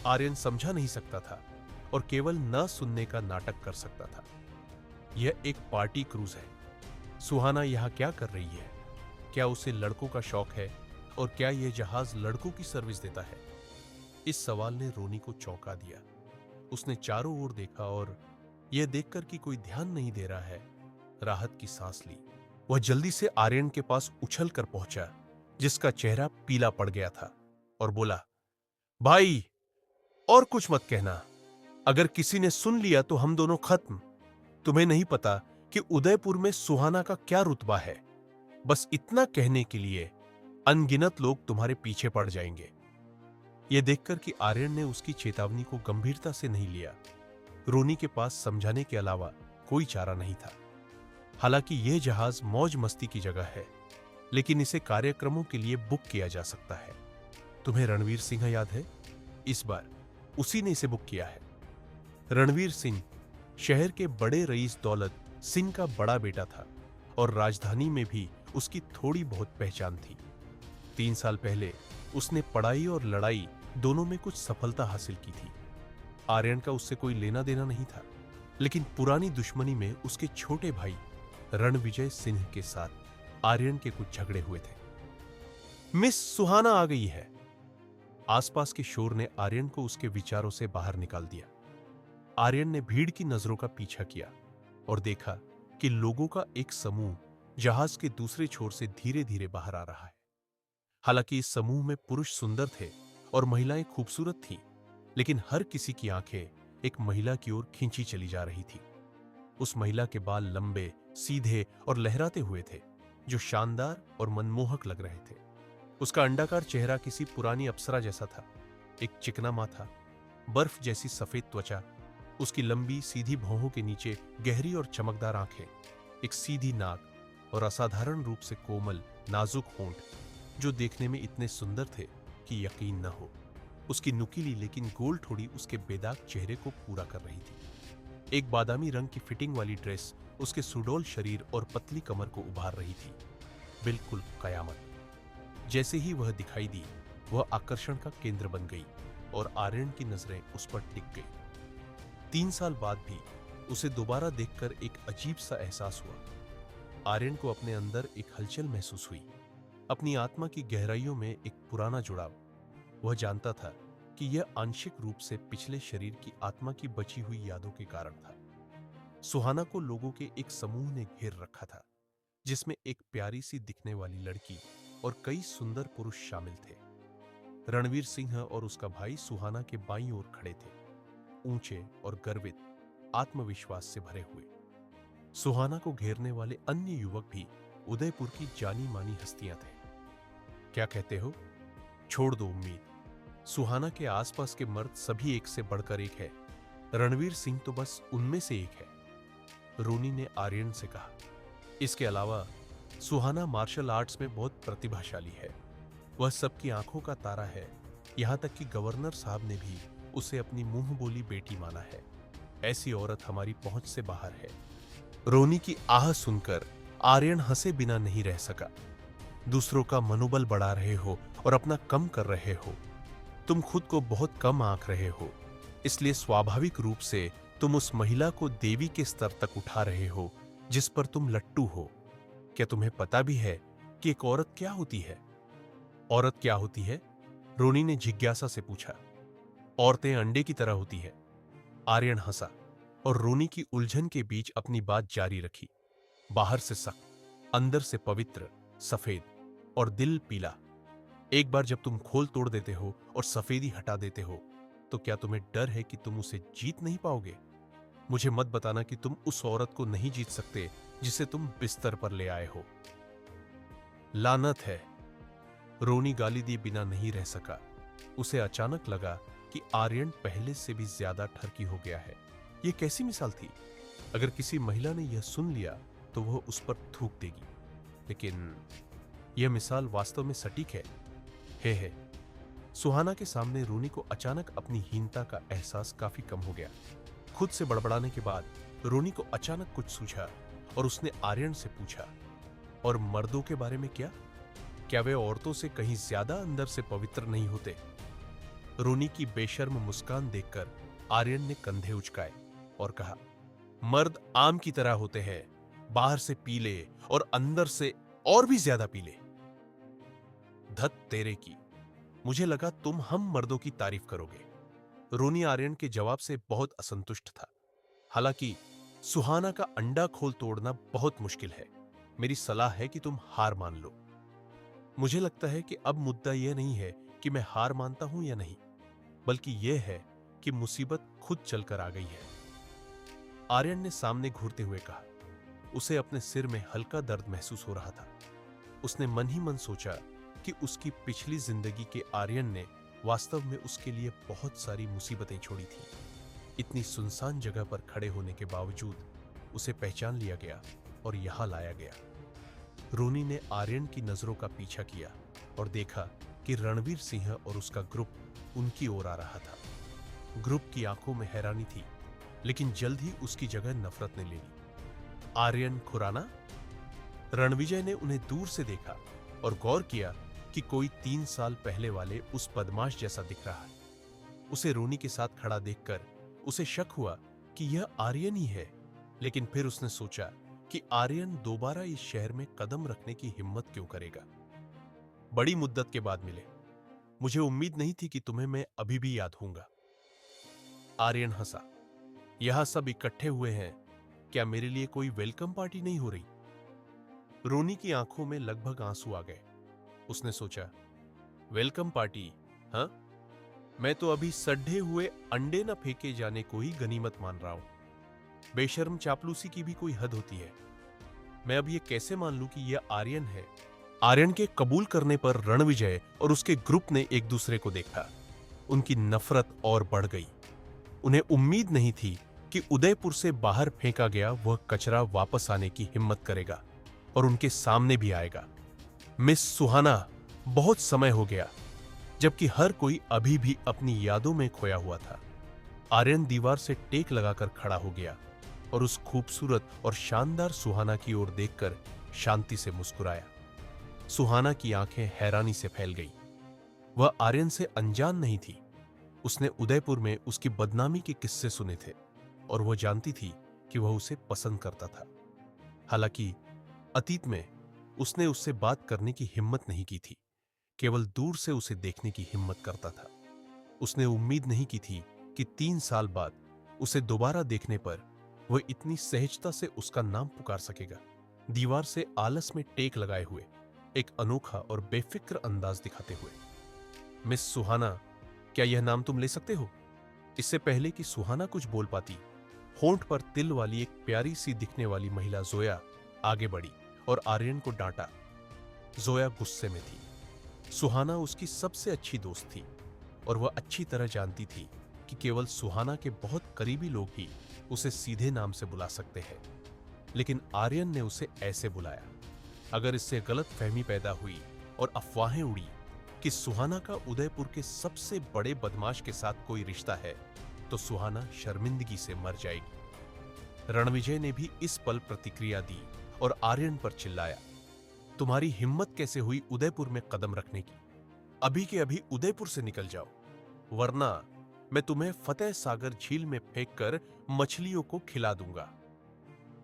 A: आर्यन समझा नहीं सकता था और केवल न सुनने का नाटक कर सकता था। यह एक पार्टी क्रूज है। सुहाना यहाँ क्या कर रही है? क्या उसे लड़कों का शौक है? और क्या यह जहाज लड़कों की सर्विस देता है? इस सवाल ने रोनी को चौंका दिया। उसने चारों ओर देखा और यह देखकर कि कोई ध्यान नहीं दे रहा है, राहत की सांस ली। वह जल्दी से आर्यन के पास उछल कर पहुंचा, जिसका चेहरा पीला पड़ गया था, और बोला, भाई, और कुछ मत कहना। अगर किसी ने सुन लिया तो हम दोनों खत्म। तुम्हें नहीं पता कि उदयपुर में सुहाना का क्या रुतबा है। बस इतना कहने के लिए अनगिनत लोग तुम्हारे पीछे पड़ जाएंगे। यह देखकर कि आर्यन ने उसकी चेतावनी को गंभीरता से नहीं लिया, रोनी के पास समझाने के अलावा कोई चारा नहीं था। हालांकि यह जहाज मौज मस्ती की जगह है, लेकिन इसे कार्यक्रमों के लिए बुक किया जा सकता है। तुम्हें रणवीर सिंह याद है? इस बार उसी ने इसे बुक किया है। रणवीर सिंह शहर के बड़े रईस दौलत सिंह का बड़ा बेटा था और राजधानी में भी उसकी थोड़ी बहुत पहचान थी। 3 साल पहले उसने पढ़ाई और लड़ाई दोनों में कुछ सफलता हासिल की थी। आर्यन का उससे कोई लेना देना नहीं था, लेकिन पुरानी दुश्मनी में उसके छोटे भाई रणविजय सिंह के साथ आर्यन के कुछ झगड़े हुए थे। मिस सुहाना आ गई है। आसपास के शोर ने आर्यन को उसके विचारों से बाहर निकाल दिया। आर्यन ने भीड़ की नजरों का पीछा किया और देखा कि लोगों का एक समूह जहाज के दूसरे छोर से धीरे धीरे बाहर आ रहा है। हालांकि इस समूह में पुरुष सुंदर थे और महिलाएं खूबसूरत थीं, लेकिन हर किसी की आंखें एक महिला की ओर खींची चली जा रही थी। उस महिला के बाल लंबे, सीधे और लहराते हुए थे, जो शानदार और मनमोहक लग रहे थे। उसका अंडाकार चेहरा किसी पुरानी अप्सरा जैसा था। एक चिकना माथा, बर्फ जैसी सफेद त्वचा, उसकी लंबी सीधी भौहों के नीचे गहरी और चमकदार आंखें, एक सीधी नाक और असाधारण रूप से कोमल, नाजुक होंठ, जो देखने में इतने सुंदर थे कि यकीन न हो। उसकी नुकीली लेकिन गोल ठोड़ी उसके बेदाग चेहरे को पूरा कर रही थी। एक बादामी रंग की फिटिंग वाली ड्रेस उसके सुडौल शरीर और पतली कमर को उभार रही थी। बिल्कुल कयामत। जैसे ही वह दिखाई दी, वह आकर्षण का केंद्र बन गई और आर्यन की नजरें उस पर टिक गई। 3 साल बाद भी उसे दोबारा देखकर एक अजीब सा एहसास हुआ। आर्यन को अपने अंदर एक हलचल महसूस हुई, अपनी आत्मा की गहराइयों में एक पुराना जुड़ाव। वह जानता था कि यह आंशिक रूप से पिछले शरीर की आत्मा की बची हुई यादों के कारण था। सुहाना को लोगों के एक समूह ने घेर रखा था, जिसमें एक प्यारी सी दिखने वाली लड़की और कई सुंदर पुरुष शामिल थे। रणवीर सिंह और उसका भाई सुहाना के बाईं ओर खड़े थे, ऊंचे और गर्वित, आत्मविश्वास से भरे हुए। सुहाना को घेरने वाले अन्य युवक भी उदयपुर की जानी मानी हस्तियां थे। क्या कहते हो? छोड़ दो उम्मीद। सुहाना के आसपास के मर्द सभी एक से बढ़कर एक है। रणवीर सिंह तो बस उनमें से एक है, रोनी ने आर्यन से कहा। इसके अलावा सुहाना मार्शल आर्ट्स में बहुत प्रतिभाशाली है। वह सबकी आंखों का तारा है। यहां तक कि गवर्नर साहब ने भी उसे अपनी मुंह बोली बेटी माना है। ऐसी औरत हमारी पहुंच से बाहर है। रोनी की आह सुनकर आर्यन हंसे बिना नहीं रह सका। दूसरों का मनोबल बढ़ा रहे हो और अपना कम कर रहे हो। तुम खुद को बहुत कम आंक रहे हो, इसलिए स्वाभाविक रूप से तुम उस महिला को देवी के स्तर तक उठा रहे हो जिस पर तुम लट्टू हो। क्या तुम्हें पता भी है कि एक औरत क्या होती है? औरत क्या होती है? रोनी ने जिज्ञासा से पूछा। औरतें अंडे की तरह होती है। आर्यन हंसा और रोनी की उलझन के बीच अपनी बात जारी रखी। बाहर से सख्त, अंदर से पवित्र, सफेद और दिल पीला। एक बार जब तुम खोल तोड़ देते हो और सफेदी हटा देते हो, तो क्या तुम्हें डर है कि तुम उसे जीत नहीं पाओगे? मुझे मत बताना कि तुम उस औरत को नहीं जीत सकते जिसे तुम बिस्तर पर ले आए हो। लानत है। रोनी गाली दिए बिना नहीं रह सका। उसे अचानक लगा कि आर्यन पहले से भी ज्यादा ठरकी हो गया है। यह कैसी मिसाल थी? अगर किसी महिला ने यह सुन लिया तो वह उस पर थूक देगी, लेकिन यह मिसाल वास्तव में सटीक है। है। सुहाना के सामने रोनी को अचानक अपनी हीनता का एहसास काफी कम हो गया। खुद से बड़बड़ाने के बाद रोनी को अचानक कुछ सूझा और उसने आर्यन से पूछा, और मर्दों के बारे में क्या? क्या वे औरतों से कहीं ज्यादा अंदर से पवित्र नहीं होते? रोनी की बेशर्म मुस्कान देखकर आर्यन ने कंधे उचकाए और कहा, मर्द आम की तरह होते हैं, बाहर से पीले और अंदर से और भी ज्यादा पीले। धत तेरे की, मुझे लगा तुम हम मर्दों की तारीफ करोगे। रोनी आर्यन के जवाब से बहुत असंतुष्ट था। हालांकि सुहाना का अंडा खोल तोड़ना बहुत मुश्किल है। मेरी सलाह है कि तुम हार मान लो। मुझे लगता है कि अब मुद्दा यह नहीं है कि मैं हार मानता हूं या नहीं, बल्कि यह है कि मुसीबत खुद चलकर आ गई है। आर्यन ने सामने घूरते हुए कहा। उसे अपने सिर में हल्का दर्द महसूस हो रहा था। उसने मन ही मन सोचा कि उसकी पिछली जिंदगी के आर्यन ने वास्तव में उसके लिए बहुत सारी मुसीबतें छोड़ी थी। इतनी सुनसान जगह पर खड़े होने के बावजूद उसे पहचान लिया गया और यहां लाया गया। रोनी ने आर्यन की नजरों का पीछा किया और देखा कि रणवीर सिंह और उसका ग्रुप उनकी ओर आ रहा था। ग्रुप की आंखों में हैरानी थी, लेकिन जल्द ही उसकी जगह नफरत ने ले ली। आर्यन खुराना? रणविजय ने उन्हें दूर से देखा और गौर किया कि कोई 3 साल पहले वाले उस बदमाश जैसा दिख रहा है। उसे रोनी के साथ खड़ा देखकर उसे शक हुआ कि यह आर्यन ही है, लेकिन फिर उसने सोचा कि आर्यन दोबारा इस शहर में कदम रखने की हिम्मत क्यों करेगा। बड़ी मुद्दत के बाद मिले। मुझे उम्मीद नहीं थी कि तुम्हें मैं अभी भी याद हूंगा। आर्यन हंसा। यहां सब इकट्ठे हुए हैं, क्या मेरे लिए कोई वेलकम पार्टी नहीं हो रही? रोनी की आंखों में लगभग आंसू आ गए। उसने सोचा, वेलकम पार्टी? हाँ, मैं तो अभी सड्ढे हुए अंडे न फेंके जाने को ही गनीमत मान रहा हूं। बेशर्म चापलूसी की भी कोई हद होती है। मैं अब ये कैसे मान लूं कि यह आर्यन है? आर्यन के कबूल करने पर रणविजय और उसके ग्रुप ने एक दूसरे को देखा। उनकी नफरत और बढ़ गई। उन्हें उम्मीद नहीं थी कि उदयपुर से बाहर फेंका गया वह कचरा वापस आने की हिम्मत करेगा और उनके सामने भी आएगा। मिस सुहाना, बहुत समय हो गया, जबकि हर कोई अभी भी अपनी यादों में खोया हुआ था। आर्यन दीवार से टेक लगाकर खड़ा हो गया और उस खूबसूरत और शानदार सुहाना की ओर देखकर शांति से मुस्कुराया। सुहाना की आंखें हैरानी से फैल गईं। वह आर्यन से अनजान नहीं थी। उसने उदयपुर में उसकी बदनामी के किस्से सुने थे और वह जानती थी कि वह उसे पसंद करता था। हालांकि अतीत में उसने उससे बात करने की हिम्मत नहीं की थी, केवल दूर से उसे देखने की हिम्मत करता था। उसने उम्मीद नहीं की थी कि 3 साल बाद उसे दोबारा देखने पर वह इतनी सहजता से उसका नाम पुकार सकेगा। दीवार से आलस में टेक लगाए हुए, एक अनोखा और बेफिक्र अंदाज दिखाते हुए, मिस सुहाना, क्या यह नाम तुम ले सकते हो? इससे पहले कि सुहाना कुछ बोल पाती, होंठ पर तिल वाली एक प्यारी सी दिखने वाली महिला जोया आगे बढ़ी और आर्यन को डांटा। जोया गुस्से में थी। सुहाना उसकी सबसे अच्छी दोस्त थी और वह अच्छी तरह जानती थी कि केवल सुहाना के बहुत करीबी लोग ही उसे सीधे नाम से बुला सकते हैं, लेकिन आर्यन ने उसे ऐसे बुलाया। अगर इससे गलत फहमी पैदा हुई और अफवाहें उड़ी कि सुहाना का उदयपुर के सबसे बड़े बदमाश के साथ कोई रिश्ता है, तो सुहाना शर्मिंदगी से मर जाएगी। रणविजय ने भी इस पल प्रतिक्रिया दी और आर्यन पर चिल्लाया, तुम्हारी हिम्मत कैसे हुई उदयपुर में कदम रखने की? अभी के अभी उदयपुर से निकल जाओ, वरना मैं तुम्हें फतेह सागर झील में फेंककर मछलियों को खिला दूंगा।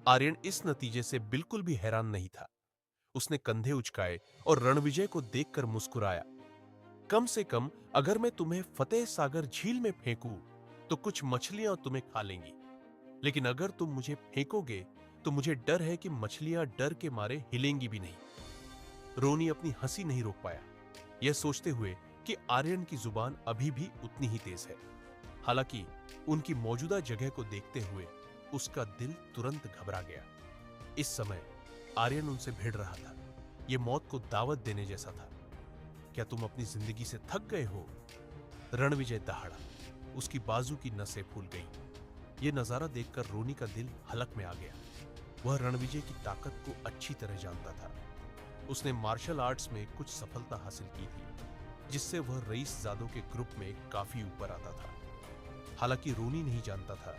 A: आर्यन इस नतीजे से बिल्कुल भी हैरान नहीं था। उसने कंधे उचकाए और रणविजय को देखकर मुस्कुराया। कम से कम अगर मैं तुम्हें फतेह सागर झील में फेंकूं, तो कुछ मछलियां तुम्हें खा लेंगी, लेकिन अगर तुम मुझे फेंकोगे तो मुझे डर है कि मछलियां डर के मारे हिलेंगी भी नहीं। रोनी अपनी हंसी नहीं रोक पाया, यह सोचते हुए कि आर्यन की जुबान अभी भी उतनी ही तेज है। हालांकि उनकी मौजूदा जगह को देखते हुए उसका दिल तुरंत घबरा गया। इस समय आर्यन उनसे भिड़ रहा था। यह मौत को दावत देने जैसा था। क्या तुम अपनी जिंदगी से थक गए हो? रणविजय दहाड़ा। उसकी बाजू की नसें फूल गईं। यह नजारा देखकर रोनी का दिल हलक में आ गया। वह रणविजय की ताकत को अच्छी तरह जानता था। उसने मार्शल आर्ट्स में कुछ सफलता हासिल की थी, जिससे वह रईसजादों के ग्रुप में काफी ऊपर आता था। हालांकि रोनी नहीं जानता था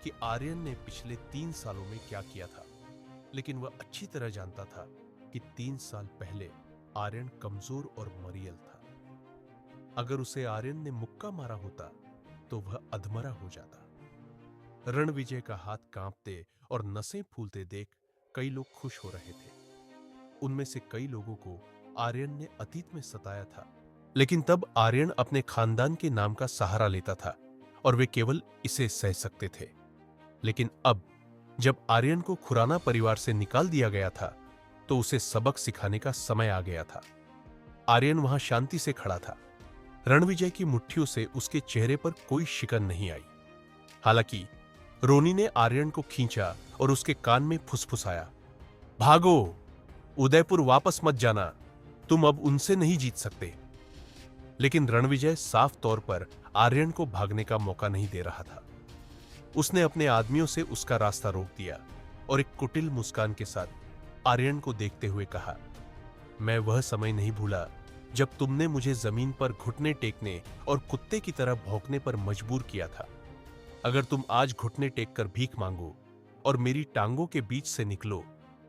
A: कि आर्यन ने पिछले 3 सालों में क्या किया था, लेकिन वह अच्छी तरह जानता था कि 3 साल पहले आर्यन कमजोर और मरियल था। अगर उसे आर्यन ने मुक्का मारा होता तो वह अधमरा हो जाता। रणविजय का हाथ कांपते और नसें फूलते देख कई लोग खुश हो रहे थे। उनमें से कई लोगों को आर्यन ने अतीत में सताया था, लेकिन तब आर्यन अपने खानदान के नाम का सहारा लेता था और वे केवल इसे सह सकते थे। लेकिन अब जब आर्यन को खुराना परिवार से निकाल दिया गया था, तो उसे सबक सिखाने का समय आ गया था। आर्यन वहां शांति से खड़ा था। रणविजय की मुट्ठियों से उसके चेहरे पर कोई शिकन नहीं आई। हालांकि रोनी ने आर्यन को खींचा और उसके कान में फुसफुसाया, भागो, उदयपुर वापस मत जाना, तुम अब उनसे नहीं जीत सकते। लेकिन रणविजय साफ तौर पर आर्यन को भागने का मौका नहीं दे रहा था। उसने अपने आदमियों से उसका रास्ता रोक दिया और एक कुटिल मुस्कान के साथ आर्यन को देखते हुए कहा, मैं वह समय नहीं भूला जब तुमने मुझे जमीन पर घुटने टेकने और कुत्ते की तरह भौंकने पर मजबूर किया था। अगर तुम आज घुटने टेक कर भीख मांगो और मेरी टांगों के बीच से निकलो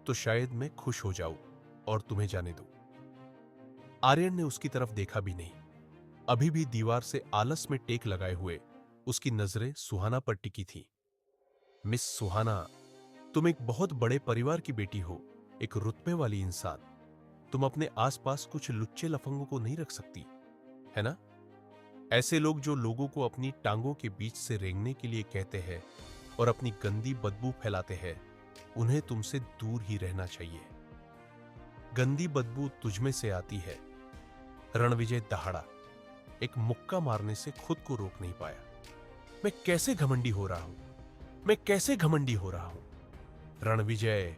A: तो शायद मैं खुश हो जाऊं और तुम्हें जाने दूं। आर्यन ने उसकी तरफ देखा भी नहीं। अभी भी दीवार से आलस में टेक लगाए हुए उसकी नजरें सुहाना पर टिकी थी। मिस सुहाना, तुम एक बहुत बड़े परिवार की बेटी हो, एक रुतबे वाली इंसान। तुम अपने आसपास कुछ लुच्चे लफंगों को नहीं रख सकती, है ना? ऐसे लोग जो लोगों को अपनी टांगों के बीच से रेंगने के लिए कहते हैं और अपनी गंदी बदबू फैलाते हैं, उन्हें तुमसे दूर ही रहना चाहिए। गंदी बदबू तुझमें से आती है। रणविजय दहाड़ा। एक मुक्का मारने से खुद को रोक नहीं पाया। मैं कैसे घमंडी हो रहा हूं, मैं कैसे घमंडी हो रहा हूं? रणविजय,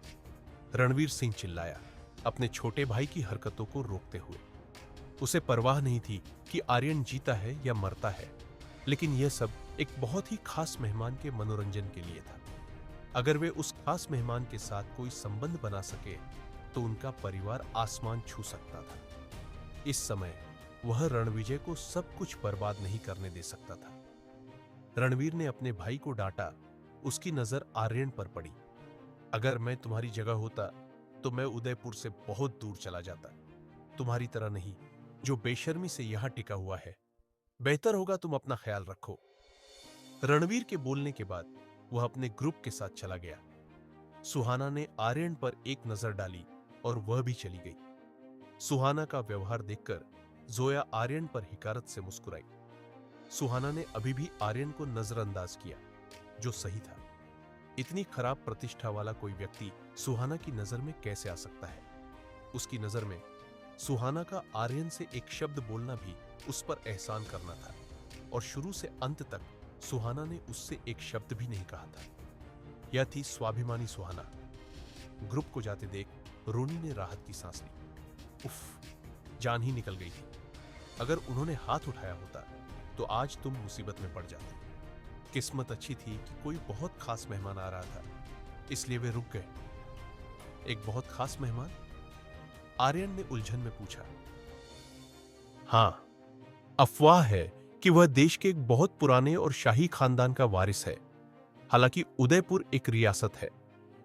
A: रणवीर सिंह चिल्लाया, अपने छोटे भाई की हरकतों को रोकते हुए। उसे परवाह नहीं थी कि आर्यन जीता है या मरता है, लेकिन यह सब एक बहुत ही खास मेहमान के मनोरंजन के लिए था। अगर वे उस खास मेहमान के साथ कोई संबंध बना सके तो उनका परिवार आसमान छू सकता था। इस समय वह रणविजय को सब कुछ बर्बाद नहीं करने दे सकता था। रणवीर ने अपने भाई को डांटा। उसकी नजर आर्यन पर पड़ी। अगर मैं तुम्हारी जगह होता तो मैं उदयपुर से बहुत दूर चला जाता, तुम्हारी तरह नहीं जो बेशर्मी से यहां टिका हुआ है। बेहतर होगा तुम अपना ख्याल रखो। रणवीर के बोलने के बाद वह अपने ग्रुप के साथ चला गया। सुहाना ने आर्यन पर एक नजर डाली और वह भी चली गई। सुहाना का व्यवहार देखकर जोया आर्यन पर हिकारत से मुस्कुराई। सुहाना ने अभी भी आर्यन को नजरअंदाज किया, जो सही था। इतनी खराब प्रतिष्ठा वाला कोई व्यक्ति सुहाना की नजर में कैसे आ सकता है? उसकी नजर में सुहाना का आर्यन से एक शब्द बोलना भी उस पर एहसान करना था, और शुरू से अंत तक सुहाना ने उससे एक शब्द भी नहीं कहा था। यह थी स्वाभिमानी सुहाना। ग्रुप को जाते देख रोनी ने राहत की सांस ली। उफ, जान ही निकल गई थी। अगर उन्होंने हाथ उठाया होता तो आज तुम मुसीबत में पड़ जाते। किस्मत अच्छी थी कि कोई बहुत खास मेहमान आ रहा था, इसलिए वे रुक गए। एक बहुत खास मेहमान? आर्यन ने उलझन में पूछा। हां, अफवाह है कि वह देश के एक बहुत पुराने और शाही खानदान का वारिस है। हालांकि उदयपुर एक रियासत है,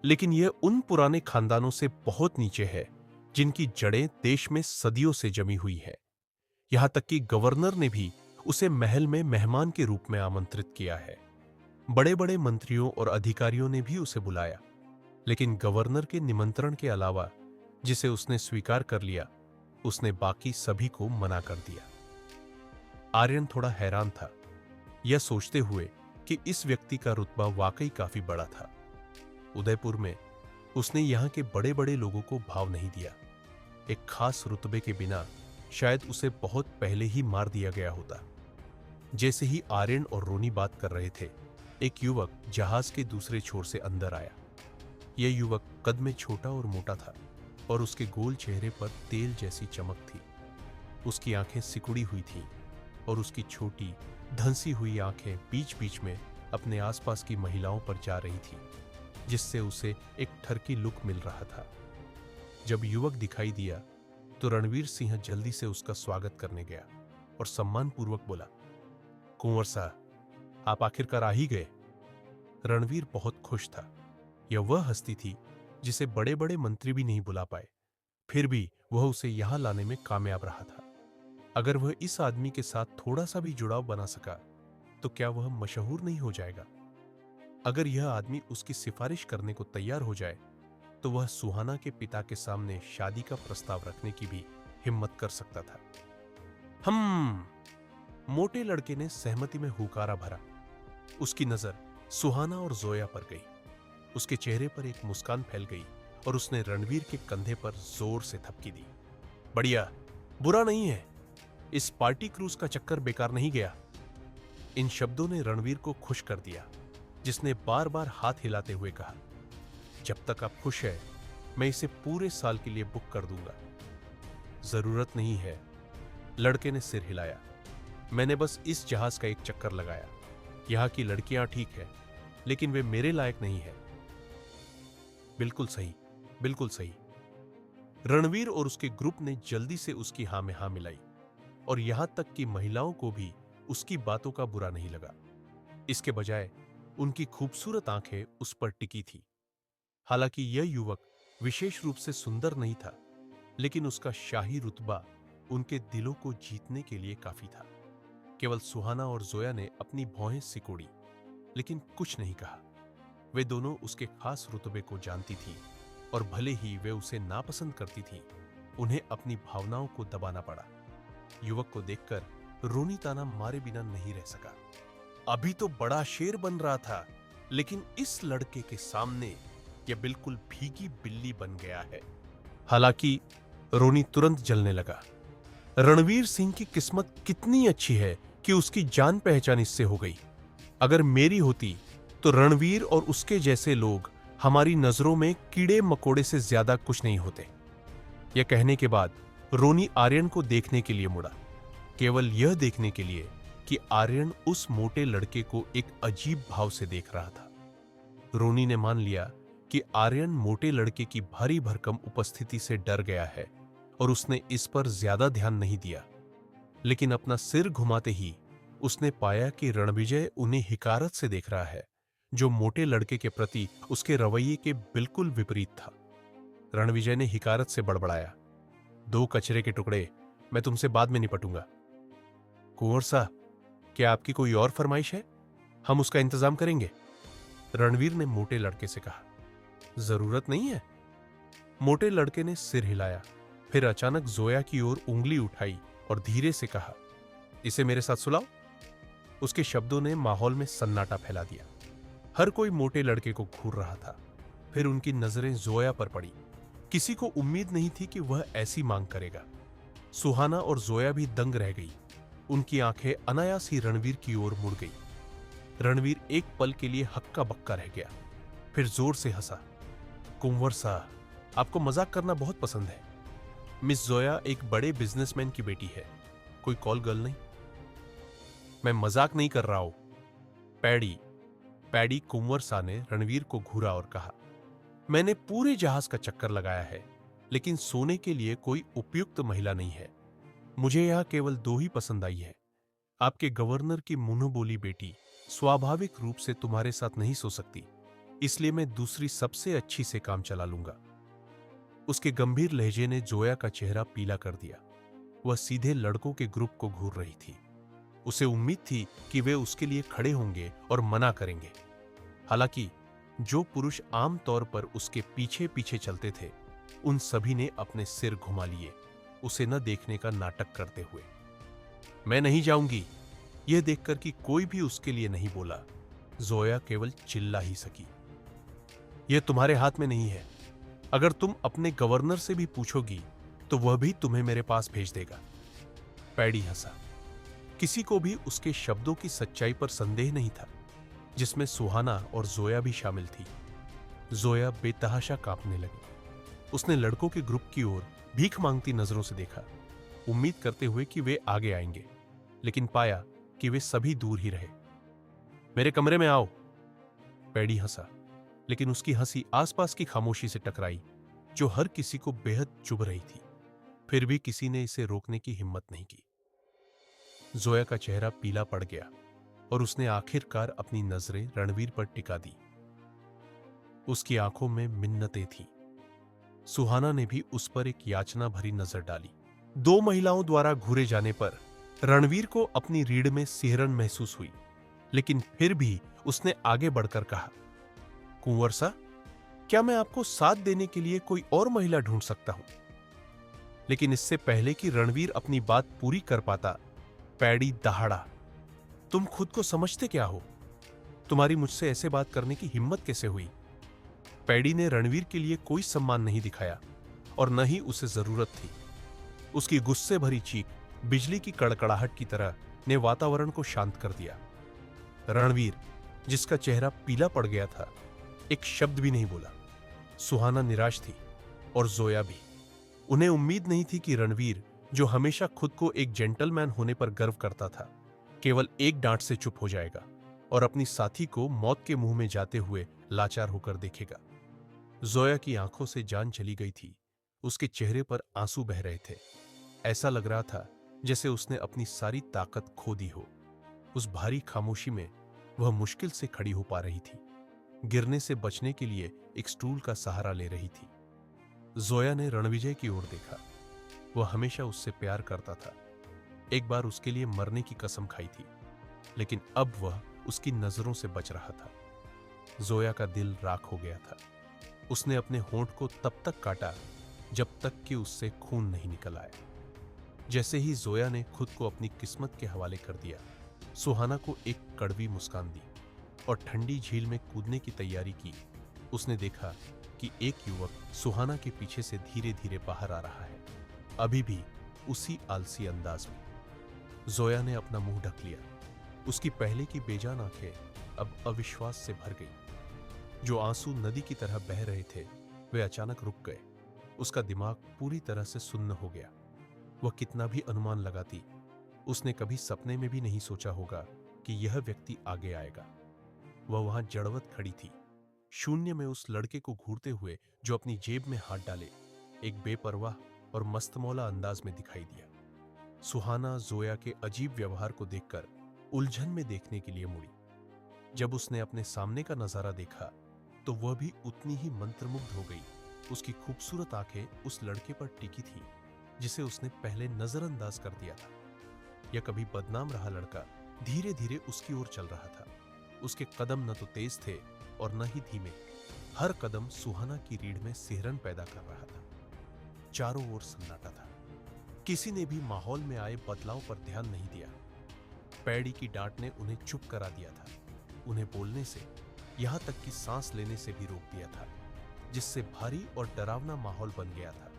A: लेकिन यह उन पुराने खानदानों से बहुत नीचे है जिनकी जड़ें देश में सदियों से जमी हुई है। यहां तक कि गवर्नर ने भी उसे महल में मेहमान के रूप में आमंत्रित किया है। बड़े बड़े मंत्रियों और अधिकारियों ने भी उसे बुलाया, लेकिन गवर्नर के निमंत्रण के अलावा जिसे उसने स्वीकार कर लिया, उसने बाकी सभी को मना कर दिया। आर्यन थोड़ा हैरान था, यह सोचते हुए कि इस व्यक्ति का रुतबा वाकई काफी बड़ा था। उदयपुर में उसने यहां के बड़े बड़े लोगों को भाव नहीं दिया। एक खास रुतबे के बिना शायद उसे बहुत पहले ही मार दिया गया होता। जैसे ही आर्यन और रोनी बात कर रहे थे, एक युवक जहाज के दूसरे छोर से अंदर आया। यह युवक कद में छोटा और मोटा था और उसके गोल चेहरे पर तेल जैसी चमक थी। उसकी आंखें सिकुड़ी हुई थीं और उसकी छोटी धंसी हुई आंखें बीच बीच में अपने आसपास की महिलाओं पर जा रही थीं, जिससे उसे एक ठरकी लुक मिल रहा था। जब युवक दिखाई दिया तो रणवीर सिंह जल्दी से उसका स्वागत करने गया और सम्मानपूर्वक बोला, कुंवर साहब, आप आखिरकार आ ही गए। रणवीर बहुत खुश था। यह वह हस्ती थी जिसे बड़े बड़े मंत्री भी नहीं बुला पाए, फिर भी वह उसे यहां लाने में कामयाब रहा था। अगर वह इस आदमी के साथ थोड़ा सा भी जुड़ाव बना सका तो क्या वह मशहूर नहीं हो जाएगा? अगर यह आदमी उसकी सिफारिश करने को तैयार हो जाए तो वह सुहाना के पिता के सामने शादी का प्रस्ताव रखने की भी हिम्मत कर सकता था। मोटे लड़के ने सहमति में हुकारा भरा। उसकी नजर सुहाना और जोया पर गई। उसके चेहरे पर एक मुस्कान फैल गई और उसने रणवीर के कंधे पर जोर से थपकी दी। बढ़िया, बुरा नहीं है। इस पार्टी क्रूज का चक्कर बेकार नहीं गया। इन शब्दों ने रणवीर को खुश कर दिया, जिसने बार बार हाथ हिलाते हुए कहा, जब तक आप खुश हैं, मैं इसे पूरे साल के लिए बुक कर दूंगा। जरूरत नहीं है, लड़के ने सिर हिलाया। मैंने बस इस जहाज का एक चक्कर लगाया। यहां की लड़कियां ठीक है, लेकिन वे मेरे लायक नहीं है। बिल्कुल सही, बिल्कुल सही। रणवीर और उसके ग्रुप ने जल्दी से उसकी हां में हां मिलाई और यहां तक कि महिलाओं को भी उसकी बातों का बुरा नहीं लगा। इसके बजाय उनकी खूबसूरत आंखें उस पर टिकी थी। हालांकि यह युवक विशेष रूप से सुंदर नहीं था, लेकिन उसका शाही रुतबा उनके दिलों को जीतने के लिए काफी था। केवल सुहाना और जोया ने अपनी भौहें सिकोड़ी, लेकिन कुछ नहीं कहा। वे दोनों उसके खास रुतबे को जानती थी और भले ही वे उसे नापसंद करती थी, उन्हें अपनी भावनाओं को दबाना पड़ा। युवक को देखकर रोनी ताना मारे बिना नहीं रह सका। अभी तो बड़ा शेर बन रहा था, लेकिन इस लड़के के सामने यह बिल्कुल भीगी बिल्ली बन गया है। हालांकि रोनी तुरंत जलने लगा। रणवीर सिंह की किस्मत कितनी अच्छी है कि उसकी जान पहचान इससे हो गई। अगर मेरी होती तो रणवीर और उसके जैसे लोग हमारी नजरों में कीड़े मकोड़े से ज्यादा कुछ नहीं होते। यह कहने के बाद रोनी आर्यन को देखने के लिए मुड़ा, केवल यह देखने के लिए कि आर्यन उस मोटे लड़के को एक अजीब भाव से देख रहा था। रोनी ने मान लिया कि आर्यन मोटे लड़के की भारी भरकम उपस्थिति से डर गया है और उसने इस पर ज्यादा ध्यान नहीं दिया। लेकिन अपना सिर घुमाते ही उसने पाया कि रणविजय उन्हें हिकारत से देख रहा है, जो मोटे लड़के के प्रति उसके रवैये के बिल्कुल विपरीत था। रणविजय ने हिकारत से बड़बड़ाया, 2 कचरे के टुकड़े, मैं तुमसे बाद में निपटूंगा। कुंवर साहब, क्या आपकी कोई और फरमाइश है? हम उसका इंतजाम करेंगे। रणवीर ने मोटे लड़के से कहा। जरूरत नहीं है। मोटे लड़के ने सिर हिलाया, फिर अचानक जोया की ओर उंगली उठाई और धीरे से कहा, इसे मेरे साथ सुलाओ। उसके शब्दों ने माहौल में सन्नाटा फैला दिया। हर कोई मोटे लड़के को घूर रहा था। फिर उनकी नजरें जोया पर पड़ी। किसी को उम्मीद नहीं थी कि वह ऐसी मांग करेगा। सुहाना और जोया भी दंग रह गई। उनकी आंखें अनायास ही रणवीर की ओर मुड़ गई। रणवीर एक पल के लिए हक्का बक्का रह गया, फिर जोर से हंसा। कुंवर साहब, आपको मजाक करना बहुत पसंद है। मिस जोया एक बड़े बिजनेसमैन की बेटी है, कोई कॉल गर्ल नहीं। मैं मजाक नहीं कर रहा हूं। पैडी कुंवर सा ने रणवीर को घूरा और कहा, मैंने पूरे जहाज का चक्कर लगाया है, लेकिन सोने के लिए कोई उपयुक्त महिला नहीं है। मुझे यहां केवल 2 ही पसंद आई है। आपके गवर्नर की मुंहबोली बेटी स्वाभाविक रूप से तुम्हारे साथ नहीं सो सकती, इसलिए मैं दूसरी सबसे अच्छी से काम चला लूंगा। उसके गंभीर लहजे ने जोया का चेहरा पीला कर दिया। वह सीधे लड़कों के ग्रुप को घूर रही थी। उसे उम्मीद थी कि वे उसके लिए खड़े होंगे और मना करेंगे। हालांकि जो पुरुष आम तौर पर उसके पीछे पीछे चलते थे, उन सभी ने अपने सिर घुमा लिए, उसे न देखने का नाटक करते हुए। मैं नहीं जाऊंगी। यह देखकर कि कोई भी उसके लिए नहीं बोला, जोया केवल चिल्ला ही सकी। यह तुम्हारे हाथ में नहीं है। अगर तुम अपने गवर्नर से भी पूछोगी तो वह भी तुम्हें मेरे पास भेज देगा। पैडी हंसा। किसी को भी उसके शब्दों की सच्चाई पर संदेह नहीं था, जिसमें सुहाना और जोया भी शामिल थी। जोया बेतहाशा कांपने लगी। उसने लड़कों के ग्रुप की ओर भीख मांगती नजरों से देखा, उम्मीद करते हुए कि वे आगे आएंगे, लेकिन पाया कि वे सभी दूर ही रहे। मेरे कमरे में आओ। पैडी हंसा, लेकिन उसकी हंसी आसपास की खामोशी से टकराई, जो हर किसी को बेहद चुभ रही थी। फिर भी किसी ने इसे रोकने की हिम्मत नहीं की। जोया का चेहरा पीला पड़ गया और उसने आखिरकार अपनी नजरें रणवीर पर टिका दी। उसकी आंखों में मिन्नतें थीं। सुहाना ने भी उस पर एक याचना भरी नजर डाली। दो महिलाओं द्वारा घूरे जाने पर रणवीर को अपनी रीढ़ में सिहरन महसूस हुई, लेकिन फिर भी उसने आगे बढ़कर कहा, कुंवर सा, क्या मैं आपको साथ देने के लिए कोई और महिला ढूंढ सकता हूं? लेकिन इससे पहले कि रणवीर अपनी बात पूरी कर पाता, पैडी दहाड़ा। तुम खुद को समझते क्या हो? तुम्हारी मुझसे ऐसे बात करने की हिम्मत कैसे हुई? पैडी ने रणवीर के लिए कोई सम्मान नहीं दिखाया और न ही उसे जरूरत थी। उसकी गुस्से भरी चीख बिजली की कड़कड़ाहट की तरह ने वातावरण को शांत कर दिया। रणवीर, जिसका चेहरा पीला पड़ गया था, एक शब्द भी नहीं बोला। सुहाना निराश थी और जोया भी। उन्हें उम्मीद नहीं थी कि रणवीर, जो हमेशा खुद को एक जेंटलमैन होने पर गर्व करता था, केवल एक डांट से चुप हो जाएगा और अपनी साथी को मौत के मुंह में जाते हुए लाचार होकर देखेगा। जोया की आंखों से जान चली गई थी। उसके चेहरे पर आंसू बह रहे थे। ऐसा लग रहा था जैसे उसने अपनी सारी ताकत खो दी हो। उस भारी खामोशी में वह मुश्किल से खड़ी हो पा रही थी। गिरने से बचने के लिए एक स्टूल का सहारा ले रही थी। जोया ने रणविजय की ओर देखा। वह हमेशा उससे प्यार करता था। एक बार उसके लिए मरने की कसम खाई थी, लेकिन अब वह उसकी नजरों से बच रहा था। जोया का दिल राख हो गया था। उसने अपने होंठ को तब तक काटा जब तक कि उससे खून नहीं निकल आया। जैसे ही जोया ने खुद को अपनी किस्मत के हवाले कर दिया, सुहाना को एक कड़वी मुस्कान दी और ठंडी झील में कूदने की तैयारी की। उसने देखा कि एक युवक सुहाना के पीछे से धीरे धीरे बाहर आ रहा है, अभी भी उसी आलसी अंदाज में। जोया ने अपना मुंह ढक लिया। उसकी पहले की बेजान आंखें अब अविश्वास से भर गई। जो आंसू नदी की तरह बह रहे थे, वे अचानक रुक गए। उसका दिमाग पूरी तरह से सुन्न हो गया। वह कितना भी अनुमान लगाती, उसने कभी सपने में भी नहीं सोचा होगा कि यह व्यक्ति आगे आएगा। वह वहां जड़वत खड़ी थी, शून्य में उस लड़के को घूरते हुए जो अपनी जेब में हाथ डाले, एक बेपरवाह और मस्तमौला अंदाज में दिखाई दिया। सुहाना जोया के अजीब व्यवहार को देखकर उलझन में देखने के लिए मुड़ी। जब उसने अपने सामने का नजारा देखा तो वह भी उतनी ही मंत्रमुग्ध हो गई। उसकी खूबसूरत आंखें उस लड़के पर टिकी थीं, जिसे उसने पहले नजरअंदाज कर दिया था। यह कभी बदनाम रहा लड़का धीरे धीरे उसकी ओर चल रहा था। उसके कदम न तो तेज थे और न ही धीमे। हर कदम सुहाना की रीढ़ में सिहरन पैदा कर रहा था। चारों ओर सन्नाटा था। किसी ने भी माहौल में आए बदलाव पर ध्यान नहीं दिया। पैडी की डांट ने उन्हें चुप करा दिया था, उन्हें बोलने से, यहां तक कि सांस लेने से भी रोक दिया था, जिससे भारी और डरावना माहौल बन गया था।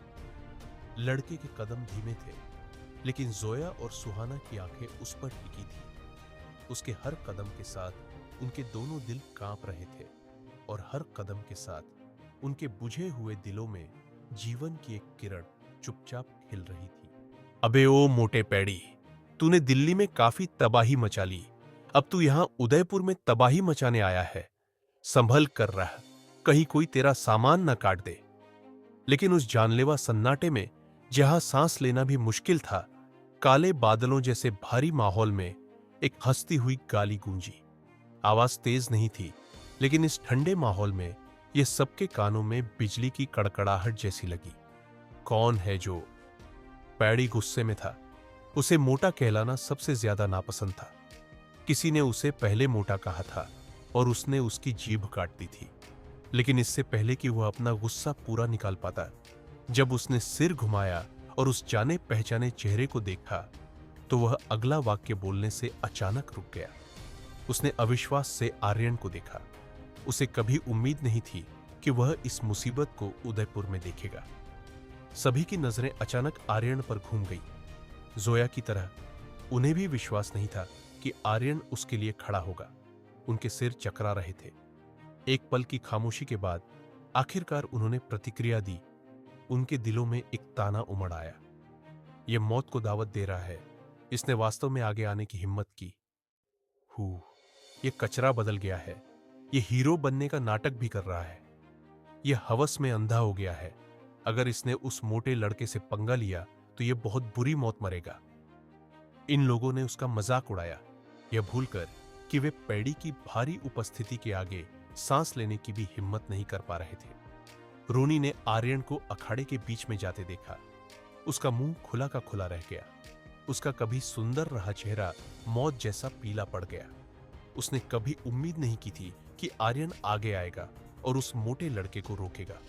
A: लड़के के कदम धीमे थे, लेकिन जोया और सुहाना की आंखें उस पर टिकी थी। उसके हर कदम के साथ उनके दोनों दिल कांप रहे थे और हर कदम के साथ उनके बुझे हुए दिलों में जीवन की एक किरण चुपचाप खिल रही थी। अबे ओ मोटे पैडी, तूने दिल्ली में काफी तबाही मचा ली। अब तू यहां उदयपुर में तबाही मचाने आया है। संभल कर रह, कहीं कोई तेरा सामान न काट दे। लेकिन उस जानलेवा सन्नाटे में, जहां सांस लेना भी मुश्किल था, काले बादलों जैसे भारी माहौल में एक हंसती हुई गाली गूंजी। आवाज तेज नहीं थी, लेकिन इस ठंडे माहौल में यह सबके कानों में बिजली की कड़कड़ाहट जैसी लगी। कौन है जो? पैडी गुस्से में था। उसे मोटा कहलाना सबसे ज्यादा नापसंद था। किसी ने उसे पहले मोटा कहा था और उसने उसकी जीभ काट दी थी। लेकिन इससे पहले कि वह अपना गुस्सा पूरा निकाल पाता, जब उसने सिर घुमाया और उस जाने पहचाने चेहरे को देखा, तो वह अगला वाक्य बोलने से अचानक रुक गया। उसने अविश्वास से आर्यन को देखा। उसे कभी उम्मीद नहीं थी कि वह इस मुसीबत को उदयपुर में देखेगा। सभी की नजरें अचानक आर्यन पर घूम गई। जोया की तरह उन्हें भी विश्वास नहीं था कि आर्यन उसके लिए खड़ा होगा। उनके सिर चकरा रहे थे। एक पल की खामोशी के बाद आखिरकार उन्होंने प्रतिक्रिया दी। उनके दिलों में एक ताना उमड़ आया। यह मौत को दावत दे रहा है। इसने वास्तव में आगे आने की हिम्मत की। यह कचरा बदल गया है। यह हीरो बनने का नाटक भी कर रहा है। यह हवस में अंधा हो गया है। अगर इसने उस मोटे लड़के से पंगा लिया तो यह बहुत बुरी मौत मरेगा। इन लोगों ने उसका मजाक उड़ाया, यह भूलकर कि वे पैडी की भारी उपस्थिति के आगे सांस लेने की भी हिम्मत नहीं कर पा रहे थे। रोनी ने आर्यन को अखाड़े के बीच में जाते देखा। उसका मुंह खुला का खुला रह गया। उसका कभी सुंदर रहा चेहरा मौत जैसा पीला पड़ गया। उसने कभी उम्मीद नहीं की थी कि आर्यन आगे आएगा और उस मोटे लड़के को रोकेगा।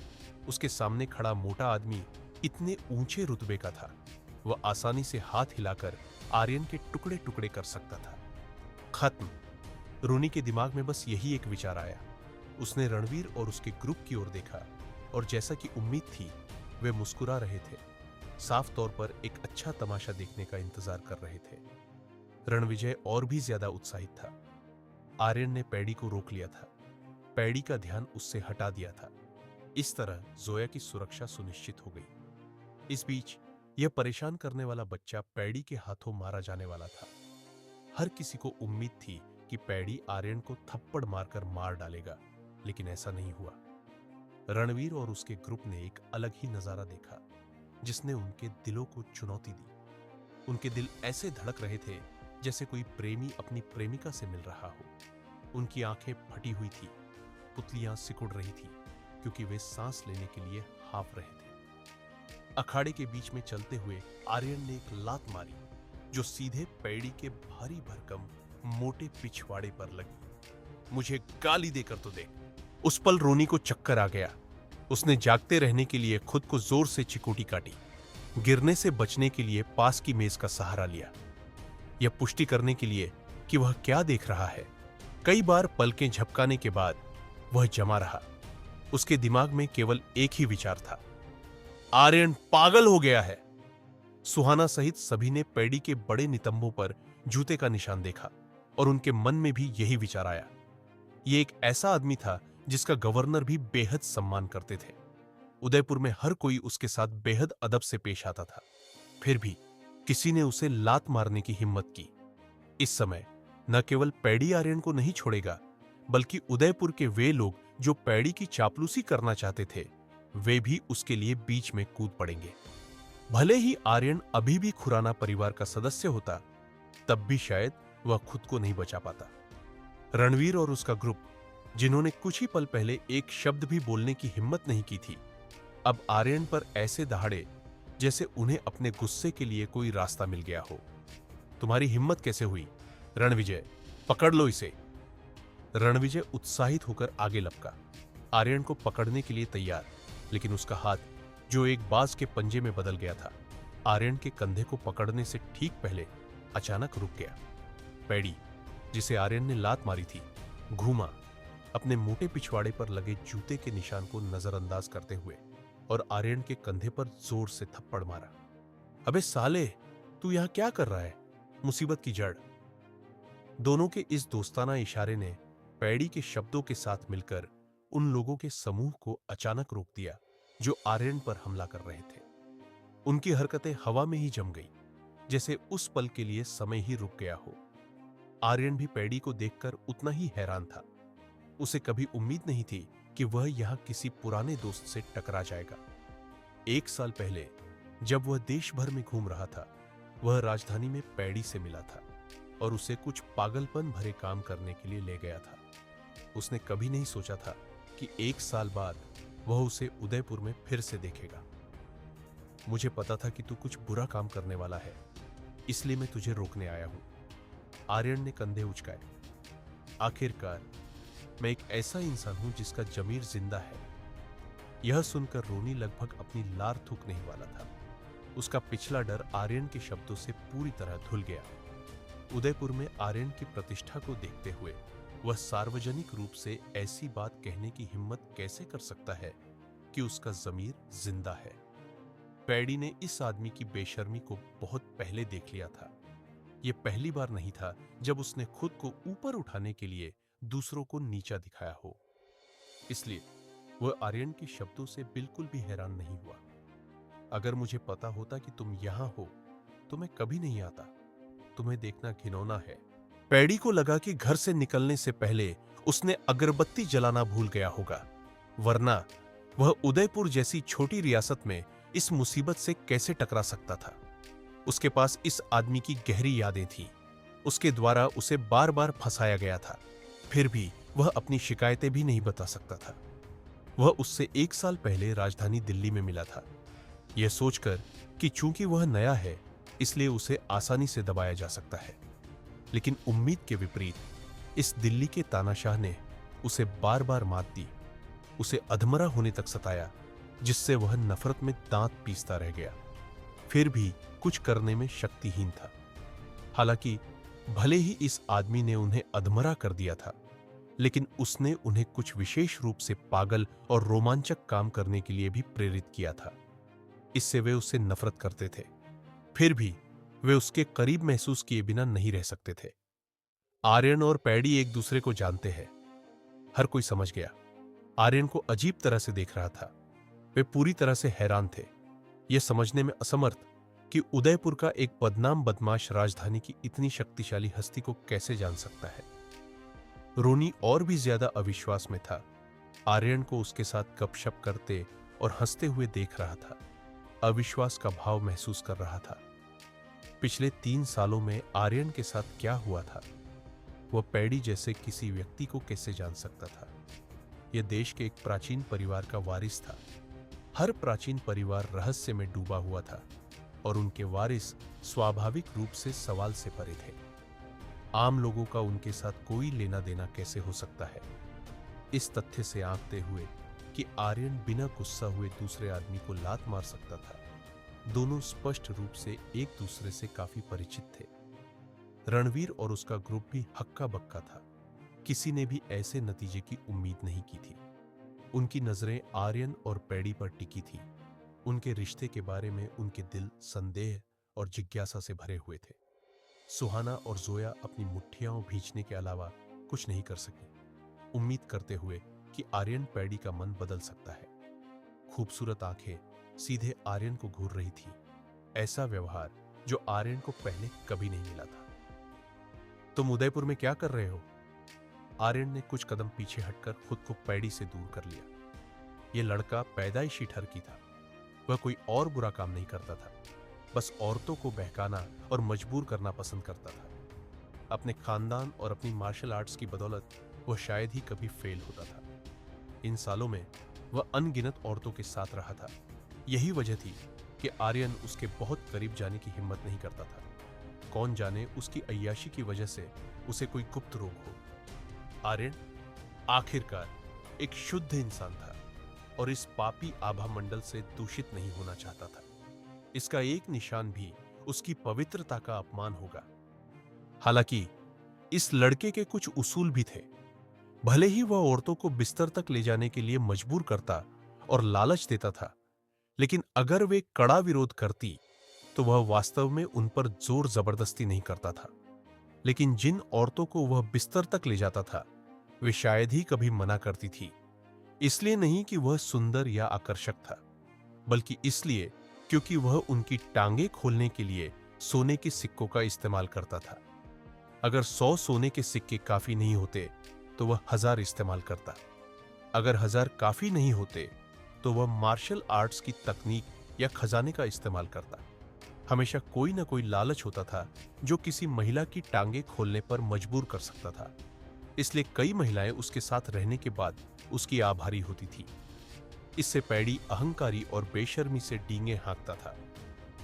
A: उसके सामने खड़ा मोटा आदमी इतने ऊंचे रुतबे का था। वह आसानी से हाथ हिलाकर आर्यन के टुकड़े टुकड़े कर सकता था। खत्म। रोनी के दिमाग में बस यही एक विचार आया। उसने रणवीर और उसके ग्रुप की ओर देखा और जैसा कि उम्मीद थी वे मुस्कुरा रहे थे। साफ तौर पर एक अच्छा तमाशा देखने का इंतजार कर रहे थे। रणविजय और भी ज्यादा उत्साहित था। आर्यन ने पैडी को रोक लिया था। पैडी का ध्यान उससे हटा दिया था। इस तरह जोया की सुरक्षा सुनिश्चित हो गई। इस बीच यह परेशान करने वाला बच्चा पैडी के हाथों मारा जाने वाला था। हर किसी को उम्मीद थी कि पैडी आर्यन को थप्पड़ मारकर मार डालेगा, लेकिन ऐसा नहीं हुआ। रणवीर और उसके ग्रुप ने एक अलग ही नजारा देखा जिसने उनके दिलों को चुनौती दी। उनके दिल ऐसे धड़क रहे थे जैसे कोई प्रेमी अपनी प्रेमिका से मिल रहा हो। उनकी आंखें फटी हुई थी, पुतलियां सिकुड़ रही थी क्योंकि वे सांस लेने के लिए हाँफ रहे थे। अखाड़े के बीच में चलते हुए आर्यन ने एक लात मारी जो सीधे पैडी के भारी भरकम मोटे पिछवाड़े पर लगी। मुझे गाली देकर तो देख। उस पल रोनी को चक्कर आ गया। उसने जागते रहने के लिए खुद को जोर से चिकोटी काटी। गिरने से बचने के लिए पास की मेज का सहारा लिया, यह पुष्टि करने के लिए कि वह क्या देख रहा है। कई बार पलकें झपकाने के बाद वह जमा रहा। उसके दिमाग में केवल एक ही विचार था, आर्यन पागल हो गया है। सुहाना सहित सभी ने पैडी के बड़े नितंबों पर जूते का निशान देखा और उनके मन में भी यही विचार आया। यह एक ऐसा आदमी था जिसका गवर्नर भी बेहद सम्मान करते थे। उदयपुर में हर कोई उसके साथ बेहद अदब से पेश आता था। फिर भी किसी ने उसे लात मारने की हिम्मत की। इस समय न केवल पैडी आर्यन को नहीं छोड़ेगा, बल्कि उदयपुर के वे लोग जो पैडी की चापलूसी करना चाहते थे, वे भी उसके लिए बीच में कूद पड़ेंगे। भले ही आर्यन अभी भी खुराना परिवार का सदस्य होता, तब भी शायद वह खुद को नहीं बचा पाता। रणवीर और उसका ग्रुप, जिन्होंने कुछ ही पल पहले एक शब्द भी बोलने की हिम्मत नहीं की थी, अब आर्यन पर ऐसे दहाड़े जैसे उन्हें अपने गुस्से के लिए कोई रास्ता मिल गया हो। तुम्हारी हिम्मत कैसे हुई? रणविजय, पकड़ लो इसे। रणविजय उत्साहित होकर आगे लपका, आर्यन को पकड़ने के लिए तैयार, लेकिन उसका हाथ, जो एक बाज के पंजे में बदल गया था, आर्यन के कंधे को पकड़ने से ठीक पहले अचानक रुक गया। पैडी, जिसे आर्यन ने लात मारी थी, घूमा, अपने मोटे पिछवाड़े पर लगे जूते के निशान को नजरअंदाज करते हुए, और आर्यन के कंधे पर जोर से थप्पड़ मारा। अबे साले, तू यहां क्या कर रहा है? मुसीबत की जड़। दोनों के इस दोस्ताना इशारे ने पैडी के शब्दों के साथ मिलकर उन लोगों के समूह को अचानक रोक दिया जो आर्यन पर हमला कर रहे थे। उनकी हरकतें हवा में ही जम गई, जैसे उस पल के लिए समय ही रुक गया हो। आर्यन भी पैडी को देखकर उतना ही हैरान था। उसे कभी उम्मीद नहीं थी कि वह यहां किसी पुराने दोस्त से टकरा जाएगा। 1 साल पहले जब वह देश भर में घूम रहा था, वह राजधानी में पैडी से मिला था और उसे कुछ पागलपन भरे काम करने के लिए ले गया था। उसने कभी नहीं सोचा था कि 1 साल बाद वह उसे उदयपुर में फिर से देखेगा। मुझे पता था कि तू कुछ बुरा काम करने वाला है, इसलिए मैं तुझे रोकने आया हूं। आर्यन ने कंधे उचकाए। आखिरकार मैं एक ऐसा इंसान हूं जिसका जमीर जिंदा है। यह सुनकर रोनी लगभग अपनी लार थूकने ही वाला था। उसका पिछला डर आर्यन के शब्दों से पूरी तरह धुल गया। उदयपुर में आर्यन की प्रतिष्ठा को देखते हुए वह सार्वजनिक रूप से ऐसी बात कहने की हिम्मत कैसे कर सकता है कि उसका जमीर जिंदा है। पैडी ने इस आदमी की बेशर्मी को बहुत पहले देख लिया था। यह पहली बार नहीं था जब उसने खुद को ऊपर उठाने के लिए दूसरों को नीचा दिखाया हो। इसलिए वह आर्यन के शब्दों से बिल्कुल भी हैरान नहीं हुआ। अगर मुझे पता होता कि तुम यहां हो तो मैं कभी नहीं आता। तुम्हें देखना घिनौना है। पैडी को लगा कि घर से निकलने से पहले उसने अगरबत्ती जलाना भूल गया होगा, वरना वह उदयपुर जैसी छोटी रियासत में इस मुसीबत से कैसे टकरा सकता था। उसके पास इस आदमी की गहरी यादें थीं। उसके द्वारा उसे बार बार फंसाया गया था, फिर भी वह अपनी शिकायतें भी नहीं बता सकता था। वह उससे 1 साल पहले राजधानी दिल्ली में मिला था, यह सोचकर कि चूंकि वह नया है इसलिए उसे आसानी से दबाया जा सकता है। लेकिन उम्मीद के विपरीत इस दिल्ली के तानाशाह ने उसे बार बार मात दी, उसे अधमरा होने तक सताया, जिससे वह नफरत में दांत पीसता रह गया। फिर भी कुछ करने में शक्तिहीन था। हालांकि भले ही इस आदमी ने उन्हें अधमरा कर दिया था, लेकिन उसने उन्हें कुछ विशेष रूप से पागल और रोमांचक काम करने के लिए भी प्रेरित किया था। इससे वे उससे नफरत करते थे, फिर भी वे उसके करीब महसूस किए बिना नहीं रह सकते थे। आर्यन और पैडी एक दूसरे को जानते हैं। हर कोई समझ गया। आर्यन को अजीब तरह से देख रहा था। वे पूरी तरह से हैरान थे, यह समझने में असमर्थ कि उदयपुर का एक बदनाम बदमाश राजधानी की इतनी शक्तिशाली हस्ती को कैसे जान सकता है। रोनी और भी ज्यादा अविश्वास में था। आर्यन को उसके साथ गपशप करते और हंसते हुए देख रहा था, अविश्वास का भाव महसूस कर रहा था। पिछले 3 सालों में आर्यन के साथ क्या हुआ था, वह पैडी जैसे किसी व्यक्ति को कैसे जान सकता था। यह देश के एक प्राचीन परिवार का वारिस था। हर प्राचीन परिवार रहस्य में डूबा हुआ था और उनके वारिस स्वाभाविक रूप से सवाल से परे थे। आम लोगों का उनके साथ कोई लेना देना कैसे हो सकता है। इस तथ्य से आंकते हुए कि आर्यन बिना गुस्सा हुए दूसरे आदमी को लात मार सकता था, दोनों स्पष्ट रूप से एक दूसरे से काफी परिचित थे। रणवीर और उसका ग्रुप भी हक्का बक्का था। किसी ने भी ऐसे नतीजे की उम्मीद नहीं की थी। उनकी नजरें आर्यन और पैडी पर टिकी थी। उनके रिश्ते के बारे में उनके दिल संदेह और जिज्ञासा से भरे हुए थे। सुहाना और जोया अपनी मुट्ठियां भींचने के अलावा कुछ नहीं कर सकी, उम्मीद करते हुए कि आर्यन पैडी का मन बदल सकता है। खूबसूरत आंखें सीधे आर्यन को घूर रही थी, ऐसा व्यवहार जो आर्यन को पहले कभी नहीं मिला था। तुम उदयपुर में क्या कर रहे हो? आर्यन ने कुछ कदम पीछे हटकर खुद को पैडी से दूर कर लिया। यह लड़का पैदाइशी ठरकी था। वह कोई और बुरा काम नहीं करता था, बस औरतों को बहकाना और मजबूर करना पसंद करता था। अपने खानदान और अपनी मार्शल आर्ट्स की बदौलत वह शायद ही कभी फेल होता था। इन सालों में वह अनगिनत औरतों के साथ रहा था। यही वजह थी कि आर्यन उसके बहुत करीब जाने की हिम्मत नहीं करता था। कौन जाने उसकी अय्याशी की वजह से उसे कोई गुप्त रोग हो। आर्यन आखिरकार एक शुद्ध इंसान था और इस पापी आभा मंडल से दूषित नहीं होना चाहता था। इसका एक निशान भी उसकी पवित्रता का अपमान होगा। हालांकि इस लड़के के कुछ उसूल भी थे। भले ही वह औरतों को बिस्तर तक ले जाने के लिए मजबूर करता और लालच देता था, लेकिन अगर वे कड़ा विरोध करती तो वह वास्तव में उन पर जोर जबरदस्ती नहीं करता था। लेकिन जिन औरतों को वह बिस्तर तक ले जाता था, वे शायद ही कभी मना करती थी। इसलिए नहीं कि वह सुंदर या आकर्षक था, बल्कि इसलिए क्योंकि वह उनकी टांगे खोलने के लिए सोने के सिक्कों का इस्तेमाल करता था। अगर 100 सोने के सिक्के काफी नहीं होते तो वह 1000 इस्तेमाल करता। अगर 1000 काफी नहीं होते तो वह मार्शल आर्ट्स की तकनीक या खजाने का इस्तेमाल करता। हमेशा कोई ना कोई लालच होता था जो किसी महिला की टांगे खोलने पर मजबूर कर सकता था। इसलिए कई महिलाएं उसके साथ रहने के बाद उसकी आभारी होती थी। इससे पैडी अहंकारी और बेशर्मी से डींगे हाँकता था।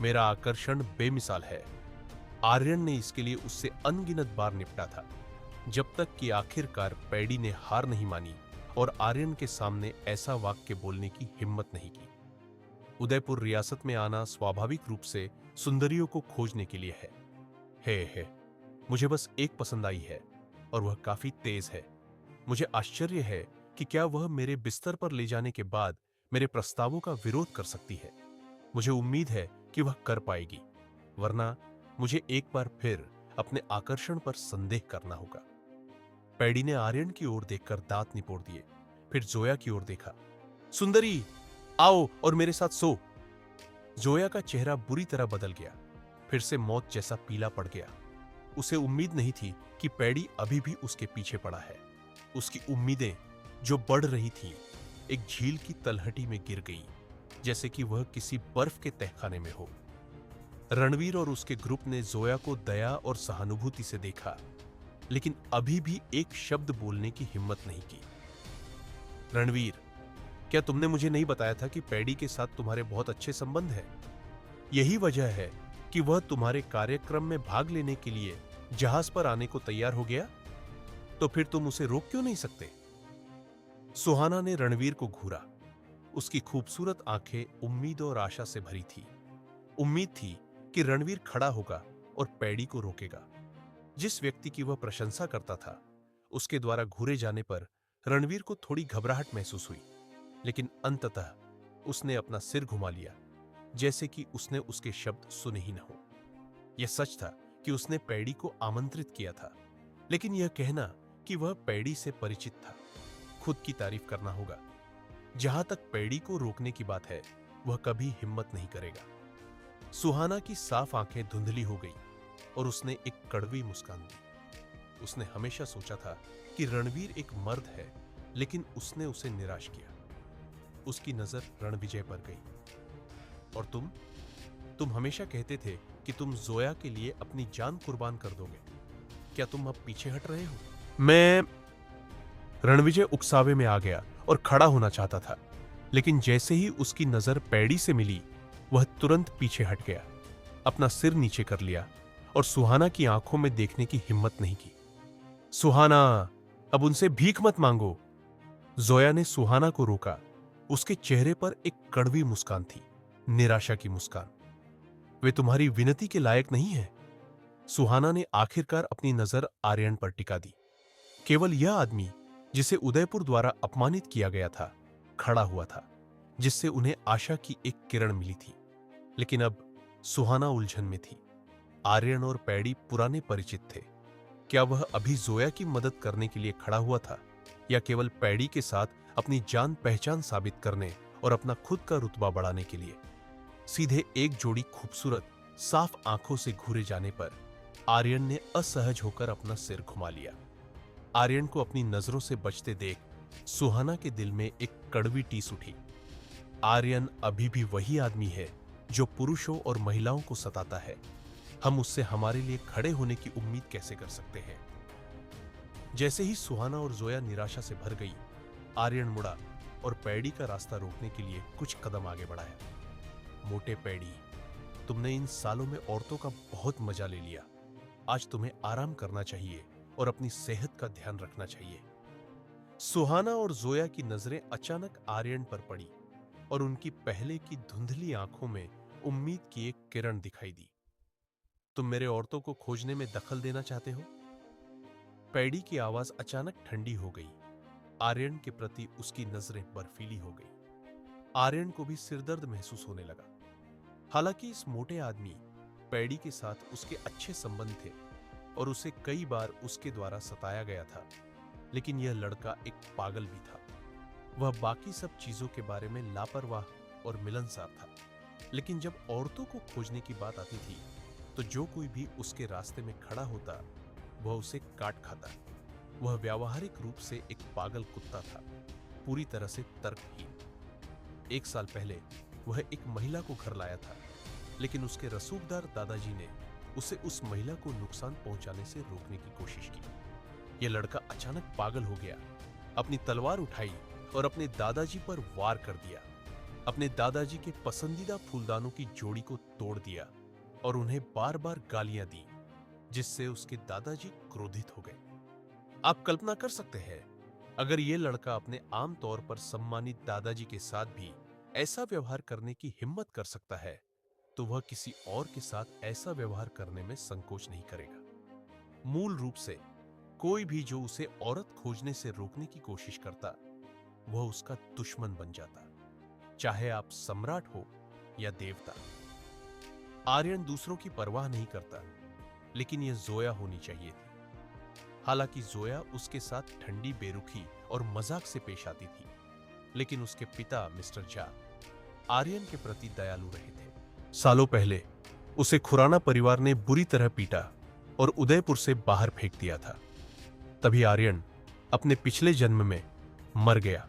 A: मेरा आकर्षण बेमिसाल है। आर्यन ने इसके लिए उससे अनगिनत बार निपटा था, जब तक कि आखिरकार पैडी ने हार नहीं मानी और आर्यन के सामने ऐसा वाक्य बोलने की हिम्मत नहीं की। उदयपुर रियासत में आना स्वाभाविक रूप से सुंदरियों को खोजने के लिए है। मुझे बस एक पसंद आई है और वह काफी तेज है। मुझे आश्चर्य है कि क्या वह मेरे बिस्तर पर ले जाने के बाद मेरे प्रस्तावों का विरोध कर सकती है। मुझे उम्मीद है कि वह कर पाएगी, वरना मुझे एक बार फिर अपने आकर्षण पर संदेह करना होगा। पैडी ने आर्यन की ओर देखकर दांत निपोड़ दिए, फिर जोया की ओर देखा। सुंदरी, आओ और मेरे साथ सो। जोया का चेहरा बुरी तरह बदल गया, फिर से मौत जैसा पीला पड़ गया। उसे उम्मीद नहीं थी कि पैडी अभी भी उसके पीछे पड़ा है। उसकी उम्मीदें जो बढ़ रही थीं, एक झील की तलहटी में गिर गई, जैसे कि वह किसी बर्फ के तहखाने में हो। रणवीर और उसके ग्रुप ने जोया को दया और सहानुभूति से देखा, लेकिन अभी भी एक शब्द बोलने की हिम्मत नहीं की। रणवीर, क्या तुमने मुझे नहीं बताया था कि पैडी के साथ तुम्हारे बहुत अच्छे संबंध हैं? यही वजह है कि वह तुम्हारे कार्यक्रम में भाग लेने के लिए जहाज पर आने को तैयार हो गया? तो फिर तुम उसे रोक क्यों नहीं सकते? सुहाना ने रणवीर को घूरा। उसकी खूबसूरत आंखें उम्मीद और आशा से भरी थी। उम्मीद थी कि रणवीर खड़ा होगा और पैडी को रोकेगा। जिस व्यक्ति की वह प्रशंसा करता था, उसके द्वारा घूरे जाने पर रणवीर को थोड़ी घबराहट महसूस हुई, लेकिन अंततः उसने अपना सिर घुमा लिया, जैसे कि उसने उसके शब्द सुने ही न हो। यह सच था कि उसने पैडी को आमंत्रित किया था, लेकिन यह कहना कि वह पैडी से परिचित था, खुद की तारीफ करना होगा। जहां तक पैडी को रोकने की बात है, वह कभी हिम्मत नहीं करेगा। सुहाना की साफ आंखें धुंधली हो गई और उसने एक कड़वी मुस्कान दी। उसने हमेशा सोचा था कि रणवीर एक मर्द है, लेकिन उसने उसे निराश किया। उसकी नजर रणविजय पर गई। और तुम हमेशा कहते थे कि तुम जोया के लिए अपनी जान कुर्बान कर दोगे। क्या तुम अब पीछे हट रहे हो? मैं रणविजय उकसावे में आ गया और खड़ा होना चाहता था, लेकिन जैसे ही उसकी नजर पैडी से मिली, वह तुरंत पीछे हट गया, अपना सिर नीचे कर लिया और सुहाना की आंखों में देखने की हिम्मत नहीं की। सुहाना, अब उनसे भीख मत मांगो। जोया ने सुहाना को रोका। उसके चेहरे पर एक कड़वी मुस्कान थी, निराशा की मुस्कान। वे तुम्हारी विनती के लायक नहीं है। सुहाना ने आखिरकार अपनी नजर आर्यन पर टिका दी। केवल यह आदमी जिसे उदयपुर द्वारा अपमानित किया गया था, खड़ा हुआ था, जिससे उन्हें आशा की एक किरण मिली थी। लेकिन अब सुहाना उलझन में थी। आर्यन और पैडी पुराने परिचित थे। क्या वह अभी जोया की मदद करने के लिए खड़ा हुआ था, या केवल पैडी के साथ अपनी जान पहचान साबित करने और अपना खुद का रुतबा बढ़ाने के लिए? सीधे एक जोड़ी खूबसूरत साफ आंखों से घूरे जाने पर आर्यन ने असहज होकर अपना सिर घुमा लिया। आर्यन को अपनी नजरों से बचते देख सुहाना के दिल में एक कड़वी टीस उठी। आर्यन अभी भी वही आदमी है जो पुरुषों और महिलाओं को सताता है। हम उससे हमारे लिए खड़े होने की उम्मीद कैसे कर सकते हैं? जैसे ही सुहाना और जोया निराशा से भर गई, आर्यन मुड़ा और पैडी का रास्ता रोकने के लिए कुछ कदम आगे बढ़ाया। मोटे पैडी, तुमने इन सालों में औरतों का बहुत मजा ले लिया। आज तुम्हें आराम करना चाहिए और अपनी सेहत का ध्यान रखना चाहिए। सुहाना और जोया की नजरें अचानक आर्यन पर पड़ी और उनकी पहले की धुंधली आंखों में उम्मीद की एक किरण दिखाई दी। तुम मेरे औरतों को खोजने में दखल देना चाहते हो? पैडी की आवाज अचानक ठंडी हो गई। आर्यन के प्रति उसकी नजरें बर्फीली हो गई। आर्यन को भी सिरदर्द महसूस होने लगा। हालांकि इस मोटे आदमी पैडी के साथ उसके अच्छे संबंध थे और उसे कई बार उसके द्वारा सताया गया था, लेकिन यह लड़का एक पागल भी था। वह बाकी सब चीजों के बारे में लापरवाह और मिलनसार था, लेकिन जब औरतों को खोजने की बात आती थी तो जो कोई भी उसके रास्ते में खड़ा होता, वह उसे काट खाता। वह व्यावहारिक रूप से एक पागल कुत्ता था, पूरी तरह से तर्कहीन। 1 साल पहले वह एक महिला को घर लाया था, लेकिन उसके रसूखदार दादाजी ने उसे उस महिला को नुकसान पहुंचाने से रोकने की कोशिश की। यह लड़का अचानक पागल हो गया, अपनी तलवार उठाई और अपने दादाजी पर वार कर दिया। अपने दादाजी के पसंदीदा फूलदानों की जोड़ी को तोड़ दिया और उन्हें बार बार गालियां दी, जिससे उसके दादाजी क्रोधित हो गए। आप कल्पना कर सकते हैं, अगर यह लड़का अपने आम तौर पर सम्मानित दादाजी के साथ भी ऐसा व्यवहार करने की हिम्मत कर सकता है, तो वह किसी और के साथ ऐसा व्यवहार करने में संकोच नहीं करेगा। मूल रूप से कोई भी जो उसे औरत खोजने से रोकने की कोशिश करता, वह उसका दुश्मन बन जाता, चाहे आप सम्राट हो या देवता। आर्यन दूसरों की परवाह नहीं करता, लेकिन यह जोया होनी चाहिए थी। हालांकि जोया उसके साथ ठंडी बेरुखी और मजाक से पेश आती थी, लेकिन उसके पिता मिस्टर झा आर्यन के प्रति दयालु रहे थे। सालों पहले उसे खुराना परिवार ने बुरी तरह पीटा और उदयपुर से बाहर फेंक दिया था। तभी आर्यन अपने पिछले जन्म में मर गया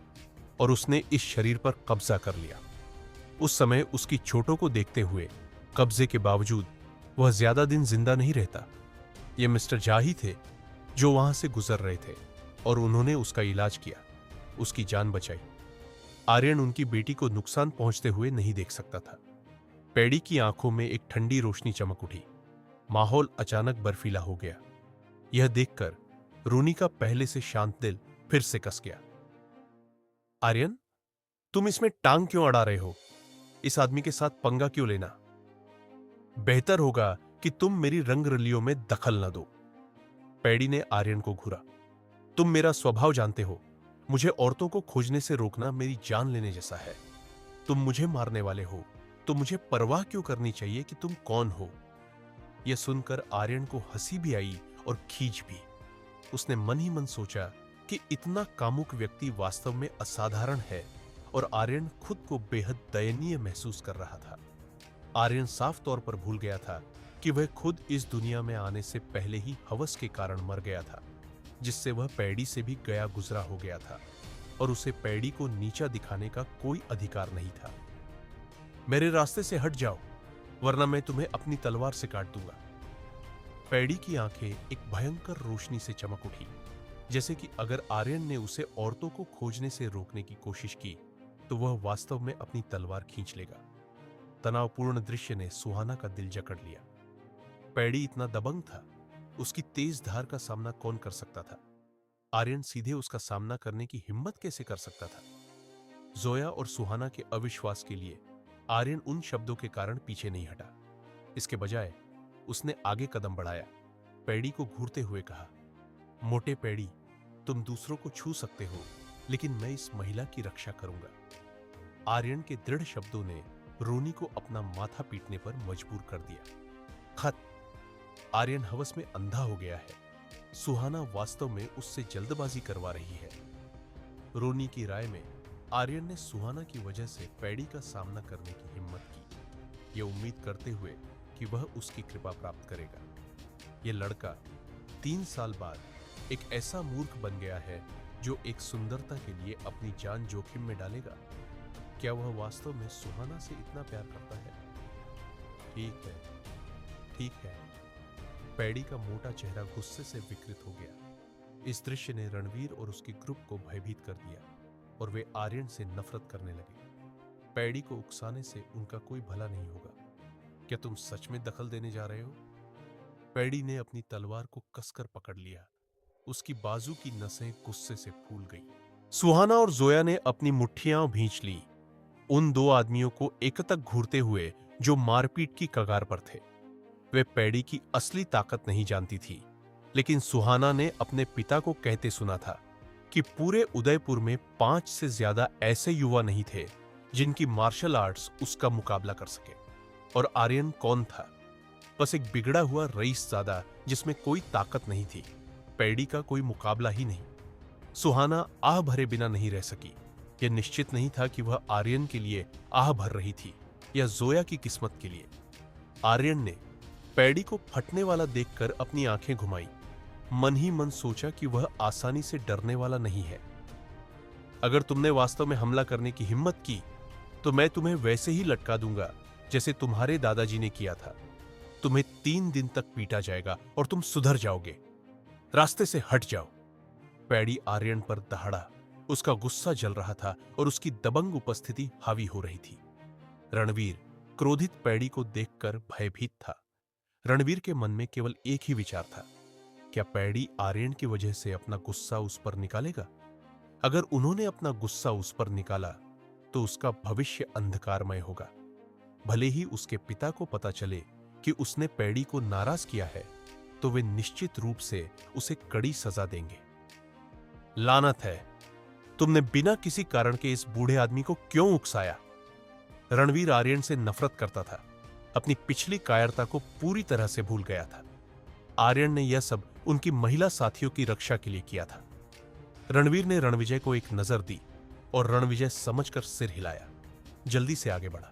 A: और उसने इस शरीर पर कब्जा कर लिया। उस समय उसकी चोटों को देखते हुए कब्जे के बावजूद वह ज्यादा दिन जिंदा नहीं रहता। ये मिस्टर झा ही थे जो वहां से गुजर रहे थे और उन्होंने उसका इलाज किया, उसकी जान बचाई। आर्यन उनकी बेटी को नुकसान पहुंचते हुए नहीं देख सकता था। पैडी की आंखों में एक ठंडी रोशनी चमक उठी। माहौल अचानक बर्फीला हो गया। यह देखकर रूनी का पहले से शांत दिल फिर से कस गया। आर्यन, तुम इसमें टांग क्यों अड़ा रहे हो? इस आदमी के साथ पंगा क्यों लेना? बेहतर होगा कि तुम मेरी रंगरलियों में दखल न दो। पैडी ने आर्यन को घूरा। तुम मेरा स्वभाव जानते हो। मुझे औरतों को खोजने से रोकना मेरी जान लेने जैसा है। तुम मुझे मारने वाले हो तो मुझे परवाह क्यों करनी चाहिए कि तुम कौन हो? यह सुनकर आर्यन को हंसी भी आई और खींच भी। उसने मन ही मन सोचा कि इतना कामुक व्यक्ति वास्तव में असाधारण है और आर्यन खुद को बेहद दयनीय महसूस कर रहा था। आर्यन साफ तौर पर भूल गया था कि वह खुद इस दुनिया में आने से पहले ही हवस के कारण मर गया था, जिससे वह पैडी से भी गया गुजरा हो गया था और उसे पैडी को नीचा दिखाने का कोई अधिकार नहीं था। मेरे रास्ते से हट जाओ, वरना मैं तुम्हें अपनी तलवार से काट दूंगा। पैडी की आंखें एक भयंकर रोशनी से चमक उठी, जैसे कि अगर आर्यन ने उसे औरतों को खोजने से रोकने की कोशिश की तो वह वास्तव में अपनी तलवार खींच लेगा। तनावपूर्ण दृश्य ने सुहाना का दिल जकड़ लिया। पैडी इतना दबंग था, उसकी तेज धार का सामना कौन कर सकता था? आर्यन सीधे उसका सामना करने की हिम्मत कैसे कर सकता था? जोया और सुहाना के अविश्वास के लिए आर्यन उन शब्दों के कारण पीछे नहीं हटा। इसके बजाय उसने आगे कदम बढ़ाया। पैडी को घूरते हुए कहा, मोटे पैडी, तुम दूसरों को छू सकते हो, लेकिन मैं इस महिला की रक्षा करूंगा। आर्यन के दृढ़ शब्दों ने रोनी को अपना माथा पीटने पर मजबूर कर दिया। खत। आर्यन हवस में अंधा हो गया है। सुहाना वास्तव में उससे जल्दबाजी करवा रही है। रोनी की राय में आर्यन ने सुहाना की वजह से पैडी का सामना करने की हिम्मत की, ये उम्मीद करते हुए कि वह उसकी कृपा प्राप्त करेगा। यह लड़का 3 साल बाद एक ऐसा मूर्ख बन गया है जो एक सुंदरता के लिए अपनी जान जोखिम में डालेगा। क्या वह वास्तव में सुहाना से इतना प्यार करता है? ठीक है, ठीक है। पैडी का मोटा चेहरा गुस्से से विकृत हो गया। इस दृश्य ने रणवीर और उसके ग्रुप को भयभीत कर दिया और वे आर्यन से नफरत करने लगे। पैडी को उकसाने से उनका कोई भला नहीं होगा। क्या तुम सच में दखल देने जा रहे हो? पैडी ने अपनी तलवार को कसकर पकड़ लिया। उसकी बाजू की नसें गुस्से से फूल गई। सुहाना और जोया ने अपनी मुट्ठियां भींच ली, उन 2 आदमियों को एकटक घूरते हुए जो मारपीट की कगार पर थे। वे पैडी की असली ताकत नहीं जानती थी, लेकिन सुहाना ने अपने पिता को कहते सुना था कि पूरे उदयपुर में 5 से ज्यादा ऐसे युवा नहीं थे जिनकी मार्शल आर्ट्स उसका मुकाबला कर सके। और आर्यन कौन था? बस एक बिगड़ा हुआ रईसजादा जिसमें कोई ताकत नहीं थी। पैडी का कोई मुकाबला ही नहीं। सुहाना आह भरे बिना नहीं रह सकी। यह निश्चित नहीं था कि वह आर्यन के लिए आह भर रही थी या जोया की किस्मत के लिए। आर्यन ने पैडी को फटने वाला देखकर अपनी आंखें घुमाई। मन ही मन सोचा कि वह आसानी से डरने वाला नहीं है। अगर तुमने वास्तव में हमला करने की हिम्मत की तो मैं तुम्हें वैसे ही लटका दूंगा जैसे तुम्हारे दादाजी ने किया था। तुम्हें 3 दिन तक पीटा जाएगा और तुम सुधर जाओगे। रास्ते से हट जाओ। पैडी आर्यन पर दहाड़ा। उसका गुस्सा जल रहा था और उसकी दबंग उपस्थिति हावी हो रही थी। रणवीर क्रोधित पैडी को देखकर भयभीत था। रणवीर के मन में केवल एक ही विचार था, क्या पैडी आर्यन की वजह से अपना गुस्सा उस पर निकालेगा? अगर उन्होंने अपना गुस्सा उस पर निकाला तो उसका भविष्य अंधकारमय होगा। भले ही उसके पिता को पता चले कि उसने पैडी को नाराज किया है, तो वे निश्चित रूप से उसे कड़ी सजा देंगे। लानत है, तुमने बिना किसी कारण के इस बूढ़े आदमी को क्यों उकसाया? रणवीर आर्यन से नफरत करता था, अपनी पिछली कायरता को पूरी तरह से भूल गया था। आर्यन ने यह सब उनकी महिला साथियों की रक्षा के लिए किया था। रणवीर ने रणविजय को एक नजर दी और रणविजय समझकर सिर हिलाया, जल्दी से आगे बढ़ा।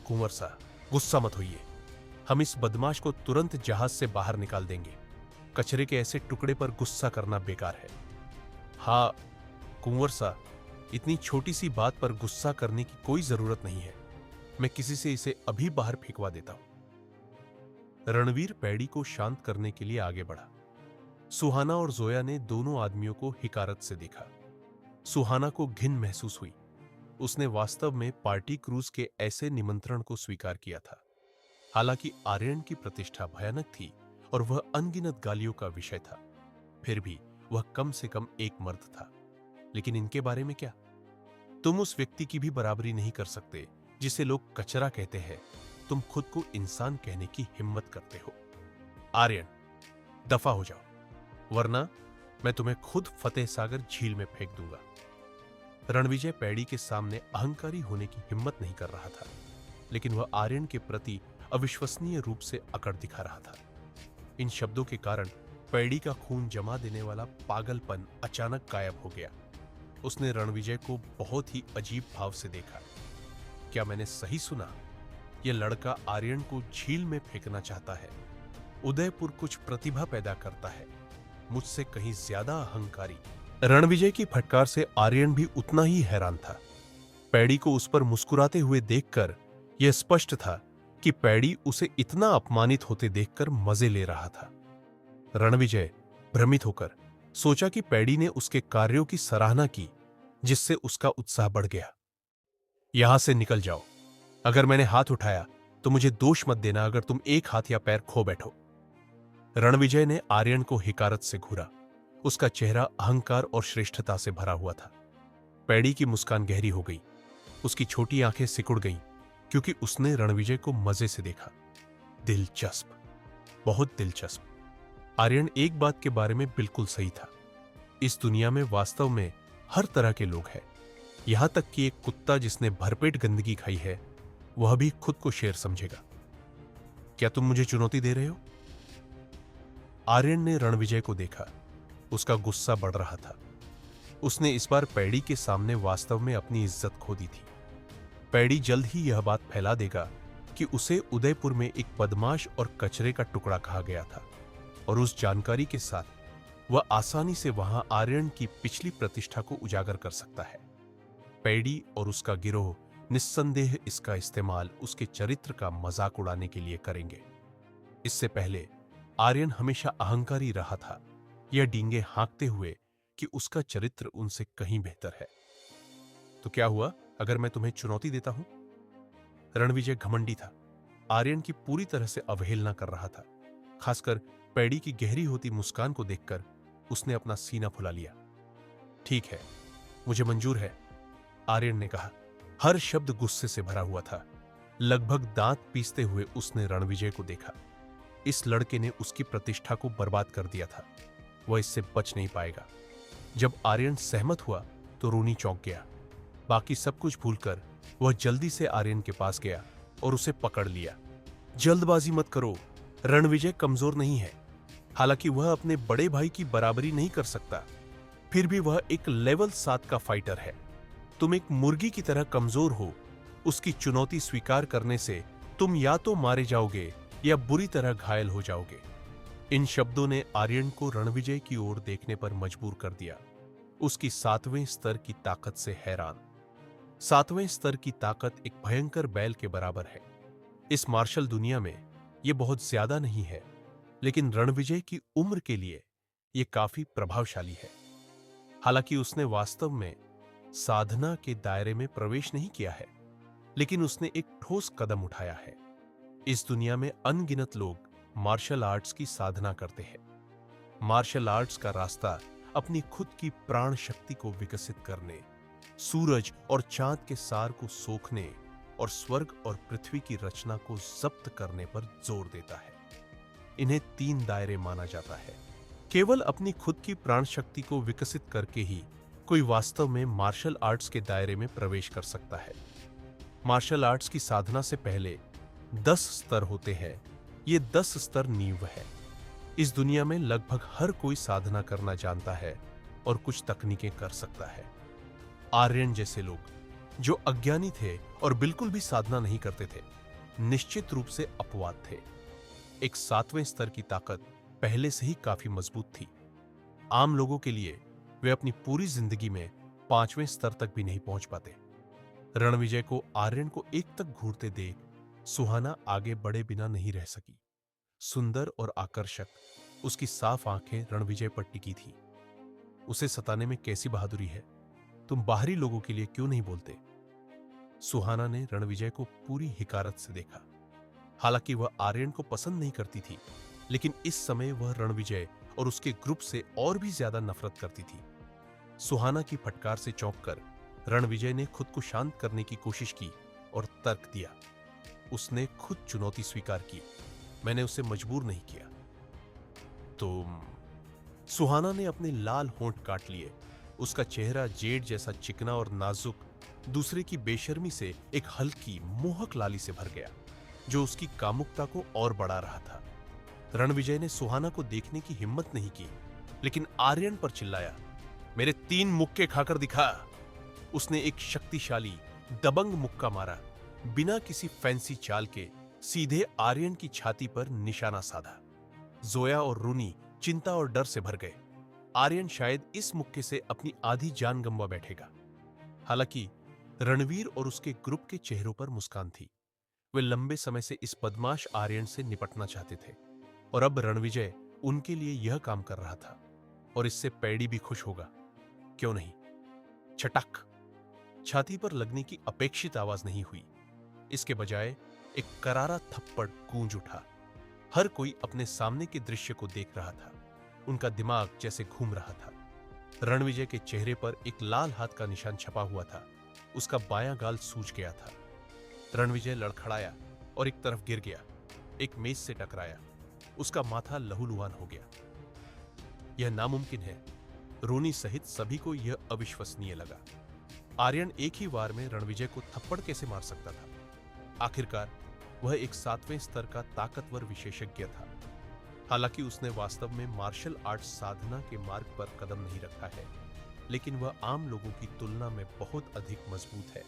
A: कुंवर सा, गुस्सा मत होइए, हम इस बदमाश को तुरंत जहाज से बाहर निकाल देंगे। कचरे के ऐसे टुकड़े पर गुस्सा करना बेकार है। हाँ कुंवर सा, इतनी छोटी सी बात पर गुस्सा करने की कोई जरूरत नहीं है। मैं किसी से इसे अभी बाहर फेंकवा देता हूं। रणवीर पैड़ी को शांत करने के लिए आगे बढ़ा। सुहाना और जोया ने दोनों आदमियों को हिकारत से देखा। सुहाना को घिन महसूस हुई। उसने वास्तव में पार्टी क्रूज के ऐसे निमंत्रण को स्वीकार किया था। हालांकि आर्यन की प्रतिष्ठा भयानक थी और वह अनगिनत गालियों का विषय था, फिर भी वह कम से कम एक मर्द था। लेकिन इनके बारे में क्या? तुम उस व्यक्ति की भी बराबरी नहीं कर सकते जिसे लोग कचरा कहते हैं। तुम खुद को इंसान कहने की हिम्मत करते हो। आर्यन, दफा हो जाओ, वरना मैं तुम्हें खुद फतेह सागर झील में फेंक दूंगा। रणविजय पैड़ी के सामने अहंकारी होने की हिम्मत नहीं कर रहा था, लेकिन वह आर्यन के प्रति अविश्वसनीय रूप से अकड़ दिखा रहा था। इन शब्दों के कारण पैड़ी का खून जमा देने वाला पागलपन अचानक गायब हो गया। उसने रणविजय को बहुत ही अजीब भाव से देखा। क्या मैंने सही सुना? यह लड़का आर्यन को झील में फेंकना चाहता है। उदयपुर कुछ प्रतिभा पैदा करता है, मुझसे कहीं ज्यादा अहंकारी। रणविजय की फटकार से आर्यन भी उतना ही हैरान था। पैड़ी को उस पर मुस्कुराते हुए देखकर यह स्पष्ट था कि पैड़ी उसे इतना अपमानित होते देखकर मजे ले रहा था। रणविजय भ्रमित होकर सोचा कि पैड़ी ने उसके कार्यों की सराहना की, जिससे उसका उत्साह बढ़ गया। यहां से निकल जाओ। अगर मैंने हाथ उठाया तो मुझे दोष मत देना अगर तुम एक हाथ या पैर खो बैठो। रणविजय ने आर्यन को हिकारत से घूरा। उसका चेहरा अहंकार और श्रेष्ठता से भरा हुआ था। पैड़ी की मुस्कान गहरी हो गई। उसकी छोटी आंखें सिकुड़ गईं, क्योंकि उसने रणविजय को मजे से देखा। दिलचस्प, बहुत दिलचस्प। आर्यन एक बात के बारे में बिल्कुल सही था। इस दुनिया में वास्तव में हर तरह के लोग हैं। यहां तक कि एक कुत्ता जिसने भरपेट गंदगी खाई है, वह भी खुद को शेर समझेगा। क्या तुम मुझे चुनौती दे रहे हो? आर्यन ने रणविजय को देखा। उसका गुस्सा बढ़ रहा था। उसने इस बार पैड़ी के सामने वास्तव में अपनी इज्जत खो दी थी। पैड़ी जल्द ही यह बात फैला देगा कि उसे उदयपुर में एक बदमाश और कचरे का टुकड़ा कहा गया था, और उस जानकारी के साथ वह आसानी से वहां आर्यन की पिछली प्रतिष्ठा को उजागर कर सकता है। पैड़ी और उसका गिरोह निस्संदेह इसका इस्तेमाल उसके चरित्र का मजाक उड़ाने के लिए करेंगे। इससे पहले आर्यन हमेशा अहंकारी रहा था, यह डींगे हाँकते हुए कि उसका चरित्र उनसे कहीं बेहतर है। तो क्या हुआ अगर मैं तुम्हें चुनौती देता हूं? रणविजय घमंडी था। आर्यन की पूरी तरह से अवहेलना कर रहा था। खासकर पैड़ी की गहरी होती मुस्कान को देखकर उसने अपना सीना फुला लिया। ठीक है, मुझे मंजूर है, आर्यन ने कहा। हर शब्द गुस्से से भरा हुआ था। लगभग दांत पीसते हुए उसने रणविजय को देखा। इस लड़के ने उसकी प्रतिष्ठा को बर्बाद कर दिया था। वह इससे बच नहीं पाएगा। जब आर्यन सहमत हुआ तो रूनी चौंक गया। बाकी सब कुछ भूलकर वह जल्दी से आर्यन के पास गया और उसे पकड़ लिया। जल्दबाजी मत करो, रणविजय कमजोर नहीं है। हालांकि वह अपने बड़े भाई की बराबरी नहीं कर सकता, फिर भी वह एक लेवल 7 का फाइटर है। तुम एक मुर्गी की तरह कमजोर हो। उसकी चुनौती स्वीकार करने से तुम या तो मारे जाओगे या बुरी तरह घायल हो जाओगे। इन शब्दों ने आर्यन को रणविजय की ओर देखने पर मजबूर कर दिया। उसकी 7वें स्तर की ताकत से हैरान। 7वें स्तर की ताकत एक भयंकर बैल के बराबर है। इस मार्शल दुनिया में यह बहुत ज्यादा नहीं है, लेकिन रणविजय की उम्र के लिए यह काफी प्रभावशाली है। हालांकि उसने वास्तव में साधना के दायरे में प्रवेश नहीं किया है, लेकिन उसने एक ठोस कदम उठाया है। इस दुनिया में अनगिनत लोग मार्शल आर्ट्स की साधना करते हैं। मार्शल आर्ट्स का रास्ता अपनी खुद की प्राण शक्ति को विकसित करने, सूरज और चांद के सार को सोखने और स्वर्ग और पृथ्वी की रचना को जब्त करने पर जोर देता है। इन्हें 3 दायरे माना जाता है। केवल अपनी खुद की प्राण शक्ति को विकसित करके ही कोई वास्तव में मार्शल आर्ट्स के दायरे में प्रवेश कर सकता है। मार्शल आर्ट्स की साधना से पहले 10 स्तर होते हैं। ये 10 स्तर नींव है। इस दुनिया में लगभग हर कोई साधना करना जानता है और कुछ तकनीकें कर सकता है। आर्यन जैसे लोग जो अज्ञानी थे और बिल्कुल भी साधना नहीं करते थे, निश्चित रूप से अपवाद थे। एक 7वें स्तर की ताकत पहले से ही काफी मजबूत थी। आम लोगों के लिए वे अपनी पूरी जिंदगी में 5वें स्तर तक भी नहीं पहुंच पाते। रणविजय को आर्यन को एक तक घूरते देख सुहाना आगे बढ़े बिना नहीं रह सकी। सुंदर और आकर्षक उसकी साफ आंखें रणविजय पर टिकी थी। उसे सताने में कैसी बहादुरी है, तुम बाहरी लोगों के लिए क्यों नहीं बोलते? सुहाना ने रणविजय को पूरी हिकारत से देखा। हालांकि वह आर्यन को पसंद नहीं करती थी, लेकिन इस समय वह रणविजय और उसके ग्रुप से और भी ज्यादा नफरत करती थी। सुहाना की फटकार से चौंककर रणविजय ने खुद को शांत करने की कोशिश की और तर्क दिया। उसने खुद चुनौती स्वीकार की, मैंने उसे मजबूर नहीं किया। तुम सुहाना ने अपने लाल होंठ काट लिए। उसका चेहरा जेड जैसा चिकना और नाजुक दूसरे की बेशर्मी से एक हल्की मोहक लाली से भर गया, जो उसकी कामुकता को और बढ़ा रहा था। रणविजय ने सुहाना को देखने की हिम्मत नहीं की, लेकिन आर्यन पर चिल्लाया, मेरे 3 मुक्के खाकर दिखा। उसने एक शक्तिशाली दबंग मुक्का मारा, बिना किसी फैंसी चाल के सीधे आर्यन की छाती पर निशाना साधा। जोया और रूनी चिंता और डर से भर गए। आर्यन शायद इस मुक्के से अपनी आधी जान गंवा बैठेगा। हालांकि रणवीर और उसके ग्रुप के चेहरों पर मुस्कान थी। वे लंबे समय से इस बदमाश आर्यन से निपटना चाहते थे और अब रणविजय उनके लिए यह काम कर रहा था, और इससे पैडी भी खुश होगा, क्यों नहीं? छटक! छाती पर लगने की अपेक्षित आवाज नहीं हुई। इसके बजाय एक करारा थप्पड़ गूंज उठा। हर कोई अपने सामने के दृश्य को देख रहा था। उनका दिमाग जैसे घूम रहा था। रणविजय के चेहरे पर एक लाल हाथ का निशान छपा हुआ था। उसका बायां गाल सूज गया था। रणविजय लड़खड़ाया और एक तरफ गिर गया। एक मेज से टकराया। उसका माथा लहूलुहान हो गया। यह नामुमकिन है। रोनी सहित सभी को यह अविश्वसनीय लगा। आर्यन एक ही वार में रणविजय को थप्पड़ कैसे मार सकता था? आखिरकार वह एक 7वें स्तर का ताकतवर विशेषज्ञ था। हालांकि उसने वास्तव में मार्शल आर्ट्स साधना के मार्ग पर कदम नहीं रखा है, लेकिन वह आम लोगों की तुलना में बहुत अधिक मजबूत है।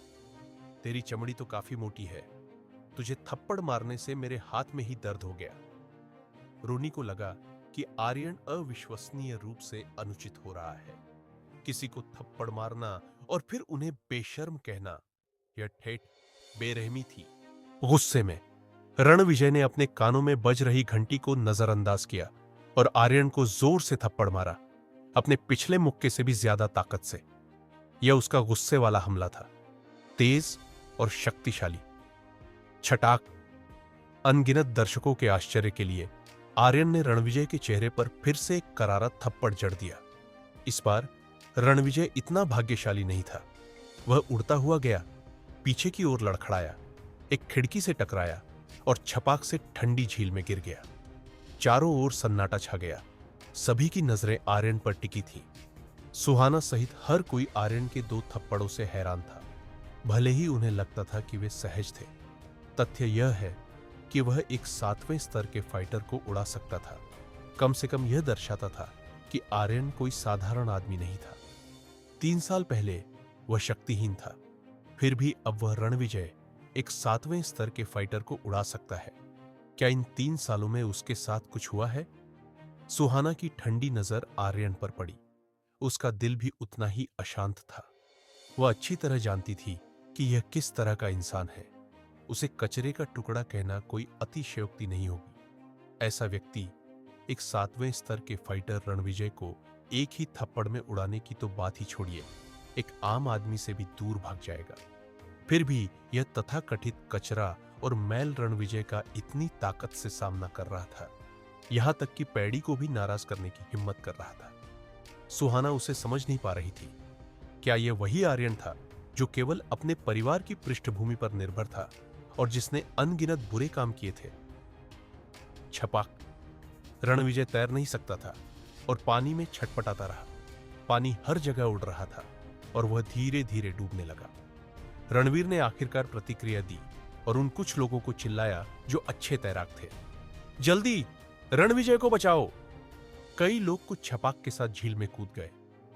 A: तेरी चमड़ी तो काफी मोटी है। तुझे थप्पड़ मारने से मेरे हाथ में ही दर्द हो गया। रोनी को लगा कि आर्यन अविश्वसनीय रूप से अनुचित हो रहा है। किसी को थप्पड़ मारना और फिर उन्हें बेशर्म कहना, यह ठेठ बेरहमी थी। गुस्से में रणविजय ने अपने कानों में बज रही घंटी को नजरअंदाज किया और आर्यन को जोर से थप्पड़ मारा, अपने पिछले मुक्के से भी ज्यादा ताकत से। यह उसका गुस्से वाला हमला था, तेज और शक्तिशाली। छटाक! अनगिनत दर्शकों के आश्चर्य के लिए आर्यन ने रणविजय के चेहरे पर फिर से एक करारा थप्पड़ जड़ दिया। इस बार रणविजय इतना भाग्यशाली नहीं था। वह उड़ता हुआ गया, पीछे की ओर लड़खड़ाया, एक खिड़की से टकराया और छपाक से ठंडी झील में गिर गया। चारों ओर सन्नाटा छा गया। सभी की नजरें आर्यन पर टिकी थीं। सुहाना सहित हर कोई आर्यन के 2 थप्पड़ों से हैरान था, भले ही उन्हें लगता था कि वे सहज थे। तथ्य यह है कि वह एक 7वें स्तर के फाइटर को उड़ा सकता था। कम से कम यह दर्शाता था कि आर्यन कोई साधारण आदमी नहीं था। 3 साल पहले वह शक्तिहीन था, फिर भी अब वह रणविजय एक 7वें स्तर के फाइटर को उड़ा सकता है। क्या इन 3 सालों में उसके साथ कुछ हुआ है? सुहाना की ठंडी नजर आर्यन पर पड़ी। उसका दिल भी उतना ही अशांत था। वह अच्छी तरह जानती थी कि यह किस तरह का इंसान है। उसे कचरे का टुकड़ा कहना कोई अतिशयोक्ति नहीं होगी। ऐसा व्यक्ति एक 7वें स्तर के फाइटर रणविजय को एक ही थप्पड़ में उड़ाने की तो बात ही छोड़िए, एक आम आदमी से भी दूर भाग जाएगा। फिर भी यह तथाकथित कचरा और मैल रणविजय का इतनी ताकत से सामना कर रहा था, यहां तक कि पैडी को भी नाराज करने की हिम्मत कर रहा था। सुहाना उसे समझ नहीं पा रही थी। क्या यह वही आर्यन था जो केवल अपने परिवार की पृष्ठभूमि पर निर्भर था और जिसने अनगिनत बुरे काम किए थे? छपाक! रणविजय तैर नहीं सकता था और पानी में छटपटाता रहा। पानी हर जगह उड़ रहा था और वह धीरे धीरे डूबने लगा। रणवीर ने आखिरकार प्रतिक्रिया दी और उन कुछ लोगों को चिल्लाया जो अच्छे तैराक थे, जल्दी रणविजय को बचाओ। कई लोग कुछ छपाक के साथ झील में कूद गए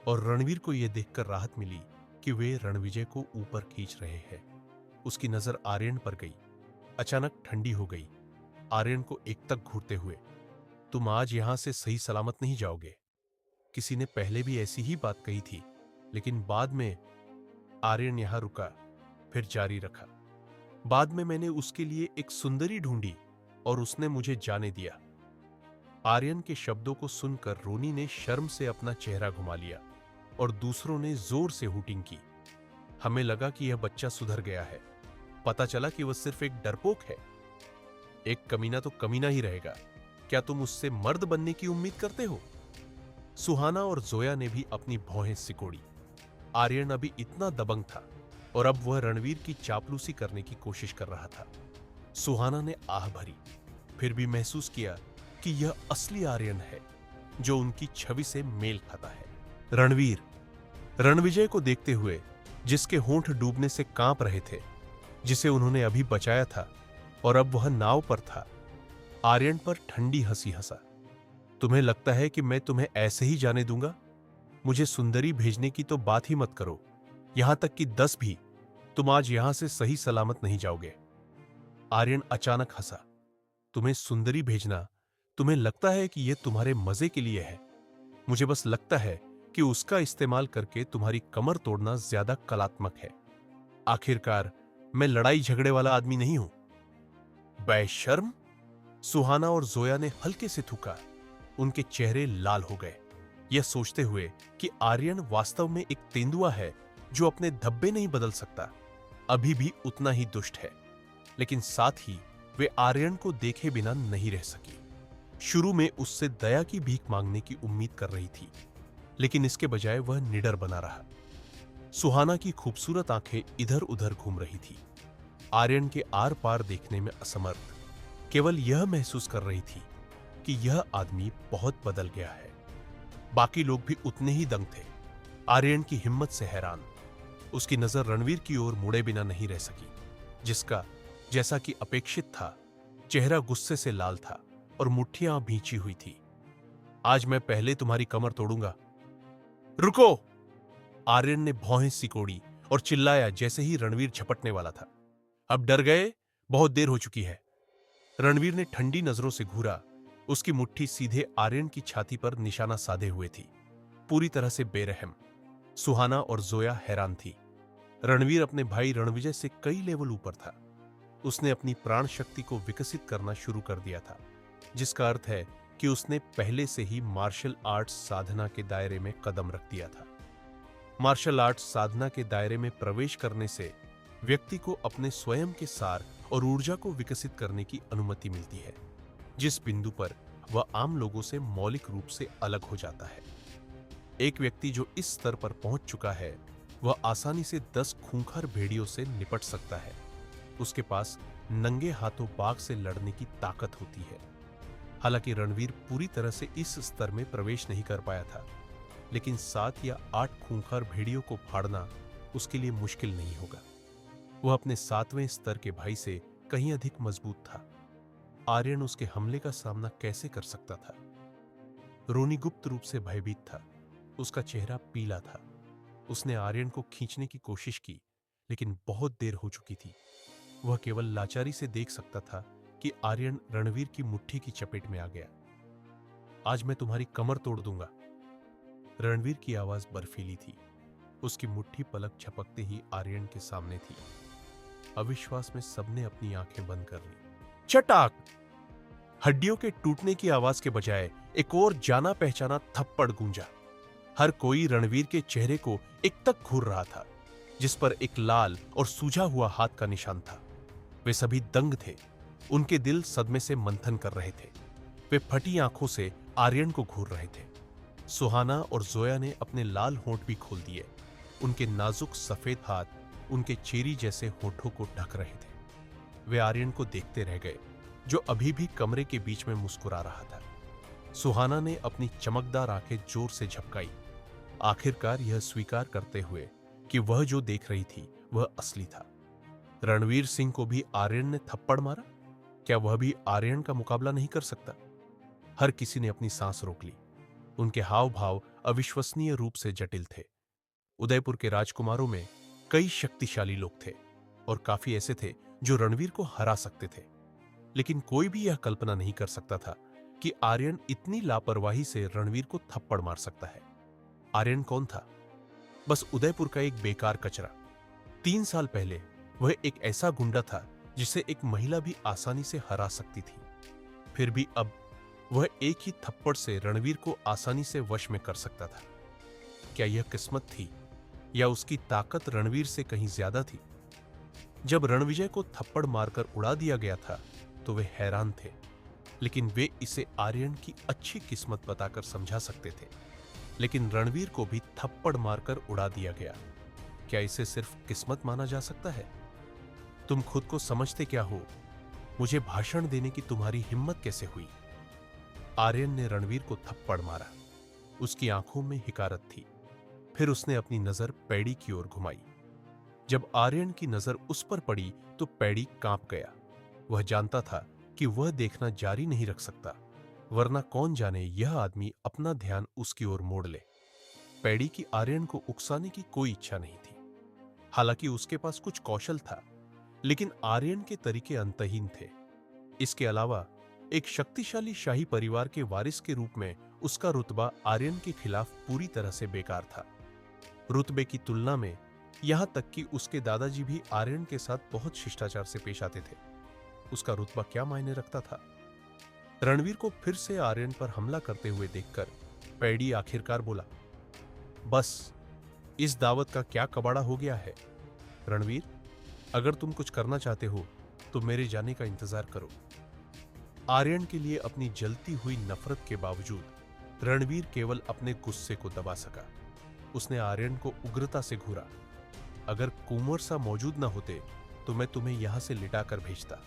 A: और रणवीर को यह देखकर राहत मिली कि वे रणविजय को ऊपर खींच रहे हैं। उसकी नजर आर्यन पर गई। अचानक ठंडी हो गई। आर्यन को एकटक घूरते हुए, तुम आज यहां से सही सलामत नहीं जाओगे। किसी ने पहले भी ऐसी ही बात कही थी, लेकिन बाद में आर्यन यहां रुका, फिर जारी रखा। बाद में मैंने उसके लिए एक सुंदरी ढूंढी और उसने मुझे जाने दिया। आर्यन के शब्दों को सुनकर रोनी ने शर्म से अपना चेहरा घुमा लिया और दूसरों ने जोर से हूटिंग की। हमें लगा कि यह बच्चा सुधर गया है। पता चला कि वह सिर्फ एक डरपोक है। एक कमीना तो कमीना ही रहेगा। क्या तुम उससे मर्द बनने की उम्मीद करते हो? सुहाना और जोया ने भी अपनी भौहें सिकोड़ी। आर्यन अभी इतना दबंग था और अब वह रणवीर की चापलूसी करने की कोशिश कर रहा था। सुहाना ने आह भरी, फिर भी महसूस किया कि यह असली आर्यन है जो उनकी छवि से मेल खाता है। रणवीर रणविजय को देखते हुए, जिसके होंठ डूबने से कांप रहे थे, जिसे उन्होंने अभी बचाया था और अब वह नाव पर था, आर्यन पर ठंडी हंसी हंसा। तुम्हें लगता है कि मैं तुम्हें ऐसे ही जाने दूंगा? मुझे सुंदरी भेजने की तो बात ही मत करो। यहां तक कि 10 भी, तुम आज यहां से सही सलामत नहीं जाओगे। आर्यन अचानक हंसा। तुम्हें सुंदरी भेजना, तुम्हें लगता है कि यह तुम्हारे मजे के लिए है? मुझे बस लगता है कि उसका इस्तेमाल करके तुम्हारी कमर तोड़ना ज्यादा कलात्मक है। आखिरकार मैं लड़ाई झगड़े वाला आदमी नहीं हूं। बेशर्म! सुहाना और जोया ने हल्के से थूका। उनके चेहरे लाल हो गए, यह सोचते हुए कि आर्यन वास्तव में एक तेंदुआ है जो अपने धब्बे नहीं बदल सकता। अभी भी उतना ही दुष्ट है, लेकिन साथ ही वे आर्यन को देखे बिना नहीं रह सकी। शुरू में उससे दया की भीख मांगने की उम्मीद कर रही थी, लेकिन इसके बजाय वह निडर बना रहा। सुहाना की खूबसूरत आंखें इधर उधर घूम रही थी, आर्यन के आर पार देखने में असमर्थ। केवल यह महसूस कर रही थी कि यह आदमी बहुत बदल गया है। बाकी लोग भी उतने ही दंग थे, आर्यन की हिम्मत से हैरान। उसकी नजर रणवीर की ओर मुड़े बिना नहीं रह सकी, जिसका, जैसा कि अपेक्षित था, चेहरा गुस्से से लाल था और मुट्ठियां भींची हुई थी। आज मैं पहले तुम्हारी कमर तोड़ूंगा। रुको! आर्यन ने भौहें सिकोड़ी और चिल्लाया जैसे ही रणवीर झपटने वाला था। अब डर गए? बहुत देर हो चुकी है। रणवीर ने ठंडी नजरों से घूरा। उसकी मुट्ठी सीधे आर्यन की छाती पर निशाना साधे हुए थी, पूरी तरह से बेरहम। सुहाना और जोया हैरान थी। रणवीर अपने भाई रणविजय से कई लेवल ऊपर था। उसने अपनी प्राण शक्ति को विकसित करना शुरू कर दिया था, जिसका अर्थ है कि उसने पहले से ही मार्शल आर्ट्स साधना के दायरे में कदम रख दिया था। मार्शल आर्ट्स साधना के दायरे में प्रवेश करने से व्यक्ति को अपने स्वयं के सार और ऊर्जा को विकसित करने की अनुमति मिलती है, जिस बिंदु पर वह आम लोगों से मौलिक रूप से अलग हो जाता है। एक व्यक्ति जो इस स्तर पर पहुंच चुका है, वह आसानी से 10 खूंखार भेड़ियों से निपट सकता है। उसके पास नंगे हाथों बाघ से लड़ने की ताकत होती है। हालांकि रणवीर पूरी तरह से इस स्तर में प्रवेश नहीं कर पाया था, लेकिन 7 या 8 खूंखार भेड़ियों को फाड़ना उसके लिए मुश्किल नहीं होगा। वह अपने 7वें स्तर के भाई से कहीं अधिक मजबूत था। आर्यन उसके हमले का सामना कैसे कर सकता था? रोनी गुप्त रूप से भयभीत था। उसका चेहरा पीला था। उसने आर्यन को खींचने की कोशिश की, लेकिन बहुत देर हो चुकी थी। वह केवल लाचारी से देख सकता था कि आर्यन रणवीर की मुट्ठी की चपेट में आ गया। आज मैं तुम्हारी कमर तोड़ दूंगा। रणवीर की आवाज बर्फीली थी। उसकी मुट्ठी पलक झपकते ही आर्यन के सामने थी। अविश्वास में सबने अपनी आंखें बंद कर ली। चटाक! हड्डियों के टूटने की आवाज के बजाय एक और जाना पहचाना थप्पड़ गूंजा। हर कोई रणवीर के चेहरे को एकटक घूर रहा था, जिस पर एक लाल और सूजा हुआ हाथ का निशान था। वे सभी दंग थे। उनके दिल सदमे से मंथन कर रहे थे। वे फटी आंखों से आर्यन को घूर रहे थे। सुहाना और जोया ने अपने लाल होंठ भी खोल दिए। उनके नाजुक सफेद हाथ उनके चेरी जैसे होठों को ढक रहे थे। वे आर्यन को देखते रह गए, जो अभी भी कमरे के बीच में मुस्कुरा रहा था। सुहाना ने अपनी चमकदार आंखें जोर से झपकाई, आखिरकार यह स्वीकार करते हुए कि वह जो देख रही थी वह असली था। रणवीर सिंह को भी आर्यन ने थप्पड़ मारा? क्या वह भी आर्यन का मुकाबला नहीं कर सकता? हर किसी ने अपनी सांस रोक ली। उनके हाव भाव अविश्वसनीय रूप से जटिल थे। उदयपुर के राजकुमारों में कई शक्तिशाली लोग थे और काफी ऐसे थे जो रणवीर को हरा सकते थे, लेकिन कोई भी यह कल्पना नहीं कर सकता था कि आर्यन इतनी लापरवाही से रणवीर को थप्पड़ मार सकता है। आर्यन कौन था? बस उदयपुर का एक बेकार कचरा। 3 साल पहले वह एक ऐसा गुंडा था जिसे एक महिला भी आसानी से हरा सकती थी। फिर भी अब वह एक ही थप्पड़ से रणवीर को आसानी से वश में कर सकता था। क्या यह किस्मत थी या उसकी ताकत रणवीर से कहीं ज्यादा थी? जब रणविजय को थप्पड़ मारकर उड़ा दिया गया था तो वे हैरान थे, लेकिन वे इसे आर्यन की अच्छी किस्मत बताकर समझा सकते थे। लेकिन रणवीर को भी थप्पड़ मारकर उड़ा दिया गया। क्या इसे सिर्फ किस्मत माना जा सकता है? तुम खुद को समझते क्या हो? मुझे भाषण देने की तुम्हारी हिम्मत कैसे हुई? आर्यन ने रणवीर को थप्पड़ मारा। उसकी आंखों में हिकारत थी। फिर उसने अपनी नजर पैडी की ओर घुमाई। जब आर्यन की नजर उस पर पड़ी तो पैडी कांप गया। वह जानता था कि वह देखना जारी नहीं रख सकता, वरना कौन जाने यह आदमी अपना ध्यान उसकी ओर मोड़ ले। पैडी की आर्यन को उकसाने की कोई इच्छा नहीं थी। हालांकि उसके पास कुछ कौशल था, लेकिन आर्यन के तरीके अंतहीन थे। इसके अलावा एक शक्तिशाली शाही परिवार के वारिस के रूप में उसका रुतबा आर्यन के खिलाफ पूरी तरह से बेकार था। रुतबे की तुलना में यहां तक कि उसके दादाजी भी आर्यन के साथ बहुत शिष्टाचार से पेश आते थे। उसका रुतबा क्या मायने रखता था? रणवीर को फिर से आर्यन पर हमला करते हुए देखकर पैडी आखिरकार बोला, बस इस दावत का क्या कबाड़ा हो गया है? रणवीर, अगर तुम कुछ करना चाहते हो तो मेरे जाने का इंतजार करो। आर्यन के लिए अपनी जलती हुई नफरत के बावजूद रणवीर केवल अपने गुस्से को दबा सका। उसने आर्यन को उग्रता से घूरा, अगर कुंवर सा मौजूद न होते तो मैं तुम्हें यहां से लिटाकर भेजता।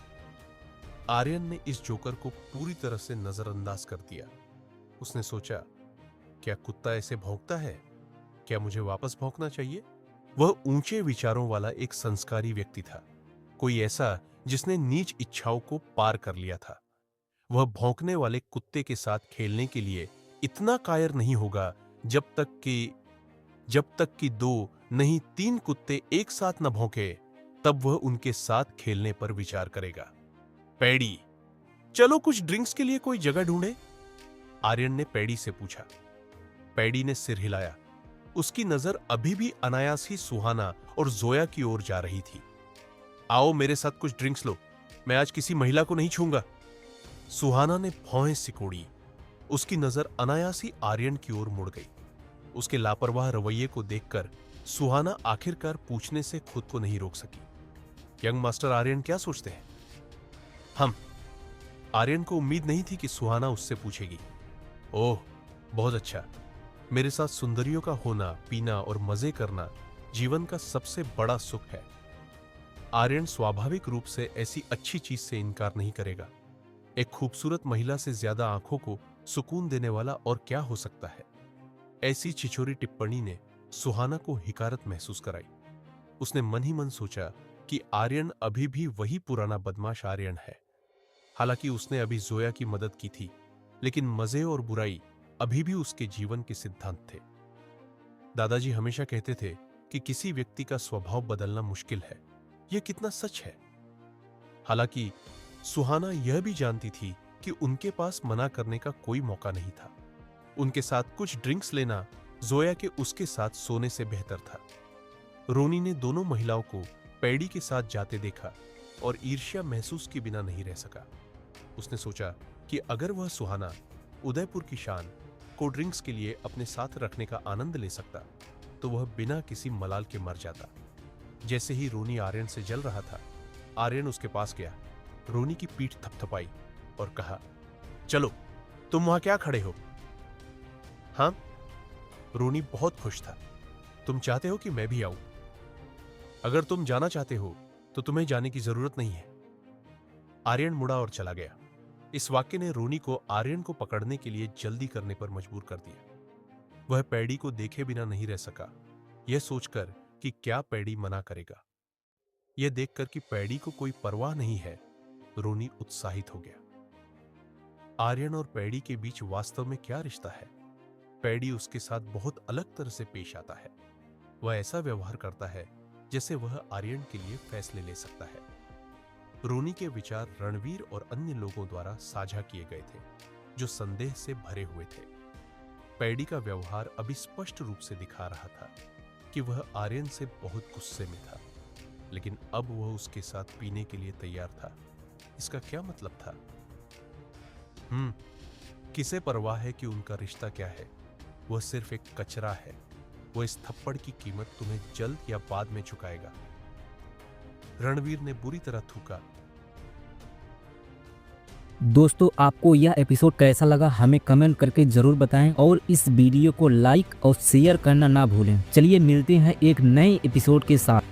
A: आर्यन ने इस जोकर को पूरी तरह से नजरअंदाज कर दिया। उसने सोचा, क्या कुत्ता ऐसे भौंकता है? क्या मुझे वापस भौंकना चाहिए? वह ऊंचे विचारों वाला एक संस्कारी व्यक्ति था, कोई ऐसा जिसने नीच इच्छाओं को पार कर लिया था। वह भौंकने वाले कुत्ते के साथ खेलने के लिए इतना कायर नहीं होगा जब तक कि 2 नहीं 3 कुत्ते एक साथ न भौंके, तब वह उनके साथ खेलने पर विचार करेगा। पैडी, चलो कुछ ड्रिंक्स के लिए कोई जगह ढूंढे? आर्यन ने पैडी से पूछा। पैडी ने सिर हिलाया। उसकी नजर अभी भी अनायास ही सुहाना और जोया की ओर जा रही थी। आओ मेरे साथ कुछ ड्रिंक्स लो, मैं आज किसी महिला को नहीं छूंगा। सुहाना ने भौहें सिकोड़ी। उसकी नजर अनायास ही आर्यन की ओर मुड़ गई। उसके लापरवाह रवैये को देखकर सुहाना आखिरकार पूछने से खुद को नहीं रोक सकी, यंग मास्टर आर्यन क्या सोचते हैं? हम आर्यन को उम्मीद नहीं थी कि सुहाना उससे पूछेगी। ओह, बहुत अच्छा। मेरे साथ सुंदरियों का होना, पीना और मजे करना जीवन का सबसे बड़ा सुख है। आर्यन स्वाभाविक रूप से ऐसी अच्छी चीज से इनकार नहीं करेगा। एक खूबसूरत महिला से ज्यादा आंखों को सुकून देने वाला और क्या हो सकता है? ऐसी छिछोरी टिप्पणी ने सुहाना को हिकारत महसूस कराई। उसने मन ही मन सोचा कि आर्यन अभी भी वही पुराना बदमाश आर्यन है। हालांकि उसने अभी जोया की मदद की थी, लेकिन मजे और बुराई अभी भी उसके जीवन के सिद्धांत थे। दादाजी हमेशा कहते थे कि किसी व्यक्ति का स्वभाव बदलना मुश्किल है। यह कितना सच है। हालांकि सुहाना यह भी जानती थी कि उनके पास मना करने का कोई मौका नहीं था। उनके साथ कुछ ड्रिंक्स लेना जोया के उसके साथ सोने से बेहतर था। रोनी ने दोनों महिलाओं को पैडी के साथ जाते देखा और ईर्ष्या महसूस के बिना नहीं रह सका। उसने सोचा कि अगर वह सुहाना उदयपुर की शान को ड्रिंक्स के लिए अपने साथ रखने का आनंद ले सकता तो वह बिना किसी मलाल के मर जाता। जैसे ही रोनी आर्यन से जल रहा था, आर्यन उसके पास गया, रोनी की पीठ थपथपाई और कहा, चलो, तुम वहां क्या खड़े हो? हाँ? रोनी बहुत खुश था। तुम चाहते हो कि मैं भी आऊं? अगर तुम जाना चाहते हो तो तुम्हें जाने की जरूरत नहीं है। आर्यन मुड़ा और चला गया। इस वाक्य ने रोनी को आर्यन को पकड़ने के लिए जल्दी करने पर मजबूर कर दिया। वह पैडी को देखे बिना नहीं रह सका, यह सोचकर कि क्या पैडी मना करेगा। यह देखकर कि पैडी को कोई परवाह नहीं है, रोनी उत्साहित हो गया। आर्यन और पैडी के बीच वास्तव में क्या रिश्ता है? पैडी उसके साथ बहुत अलग तरह से पेश आता है। वह ऐसा व्यवहार करता है जैसे वह आर्यन के लिए फैसले ले सकता है। रोनी के विचार रणवीर और अन्य लोगों द्वारा साझा किए गए थे, जो संदेह से भरे हुए थे। पैडी का व्यवहार अभी स्पष्ट रूप से दिखा रहा था कि वह आर्यन से बहुत गुस्से में था, लेकिन अब वह उसके साथ पीने के लिए तैयार था। इसका क्या मतलब था? किसे परवाह है कि उनका रिश्ता क्या है? वह सिर्फ एक कचरा है। वह इस थप्पड़ की कीमत तुम्हें जल्द या बाद में चुकाएगा। रणवीर ने बुरी तरह थूका।
B: दोस्तों, आपको यह एपिसोड कैसा लगा हमें कमेंट करके जरूर बताएं और इस वीडियो को लाइक और शेयर करना ना भूलें। चलिए मिलते हैं एक नए एपिसोड के साथ।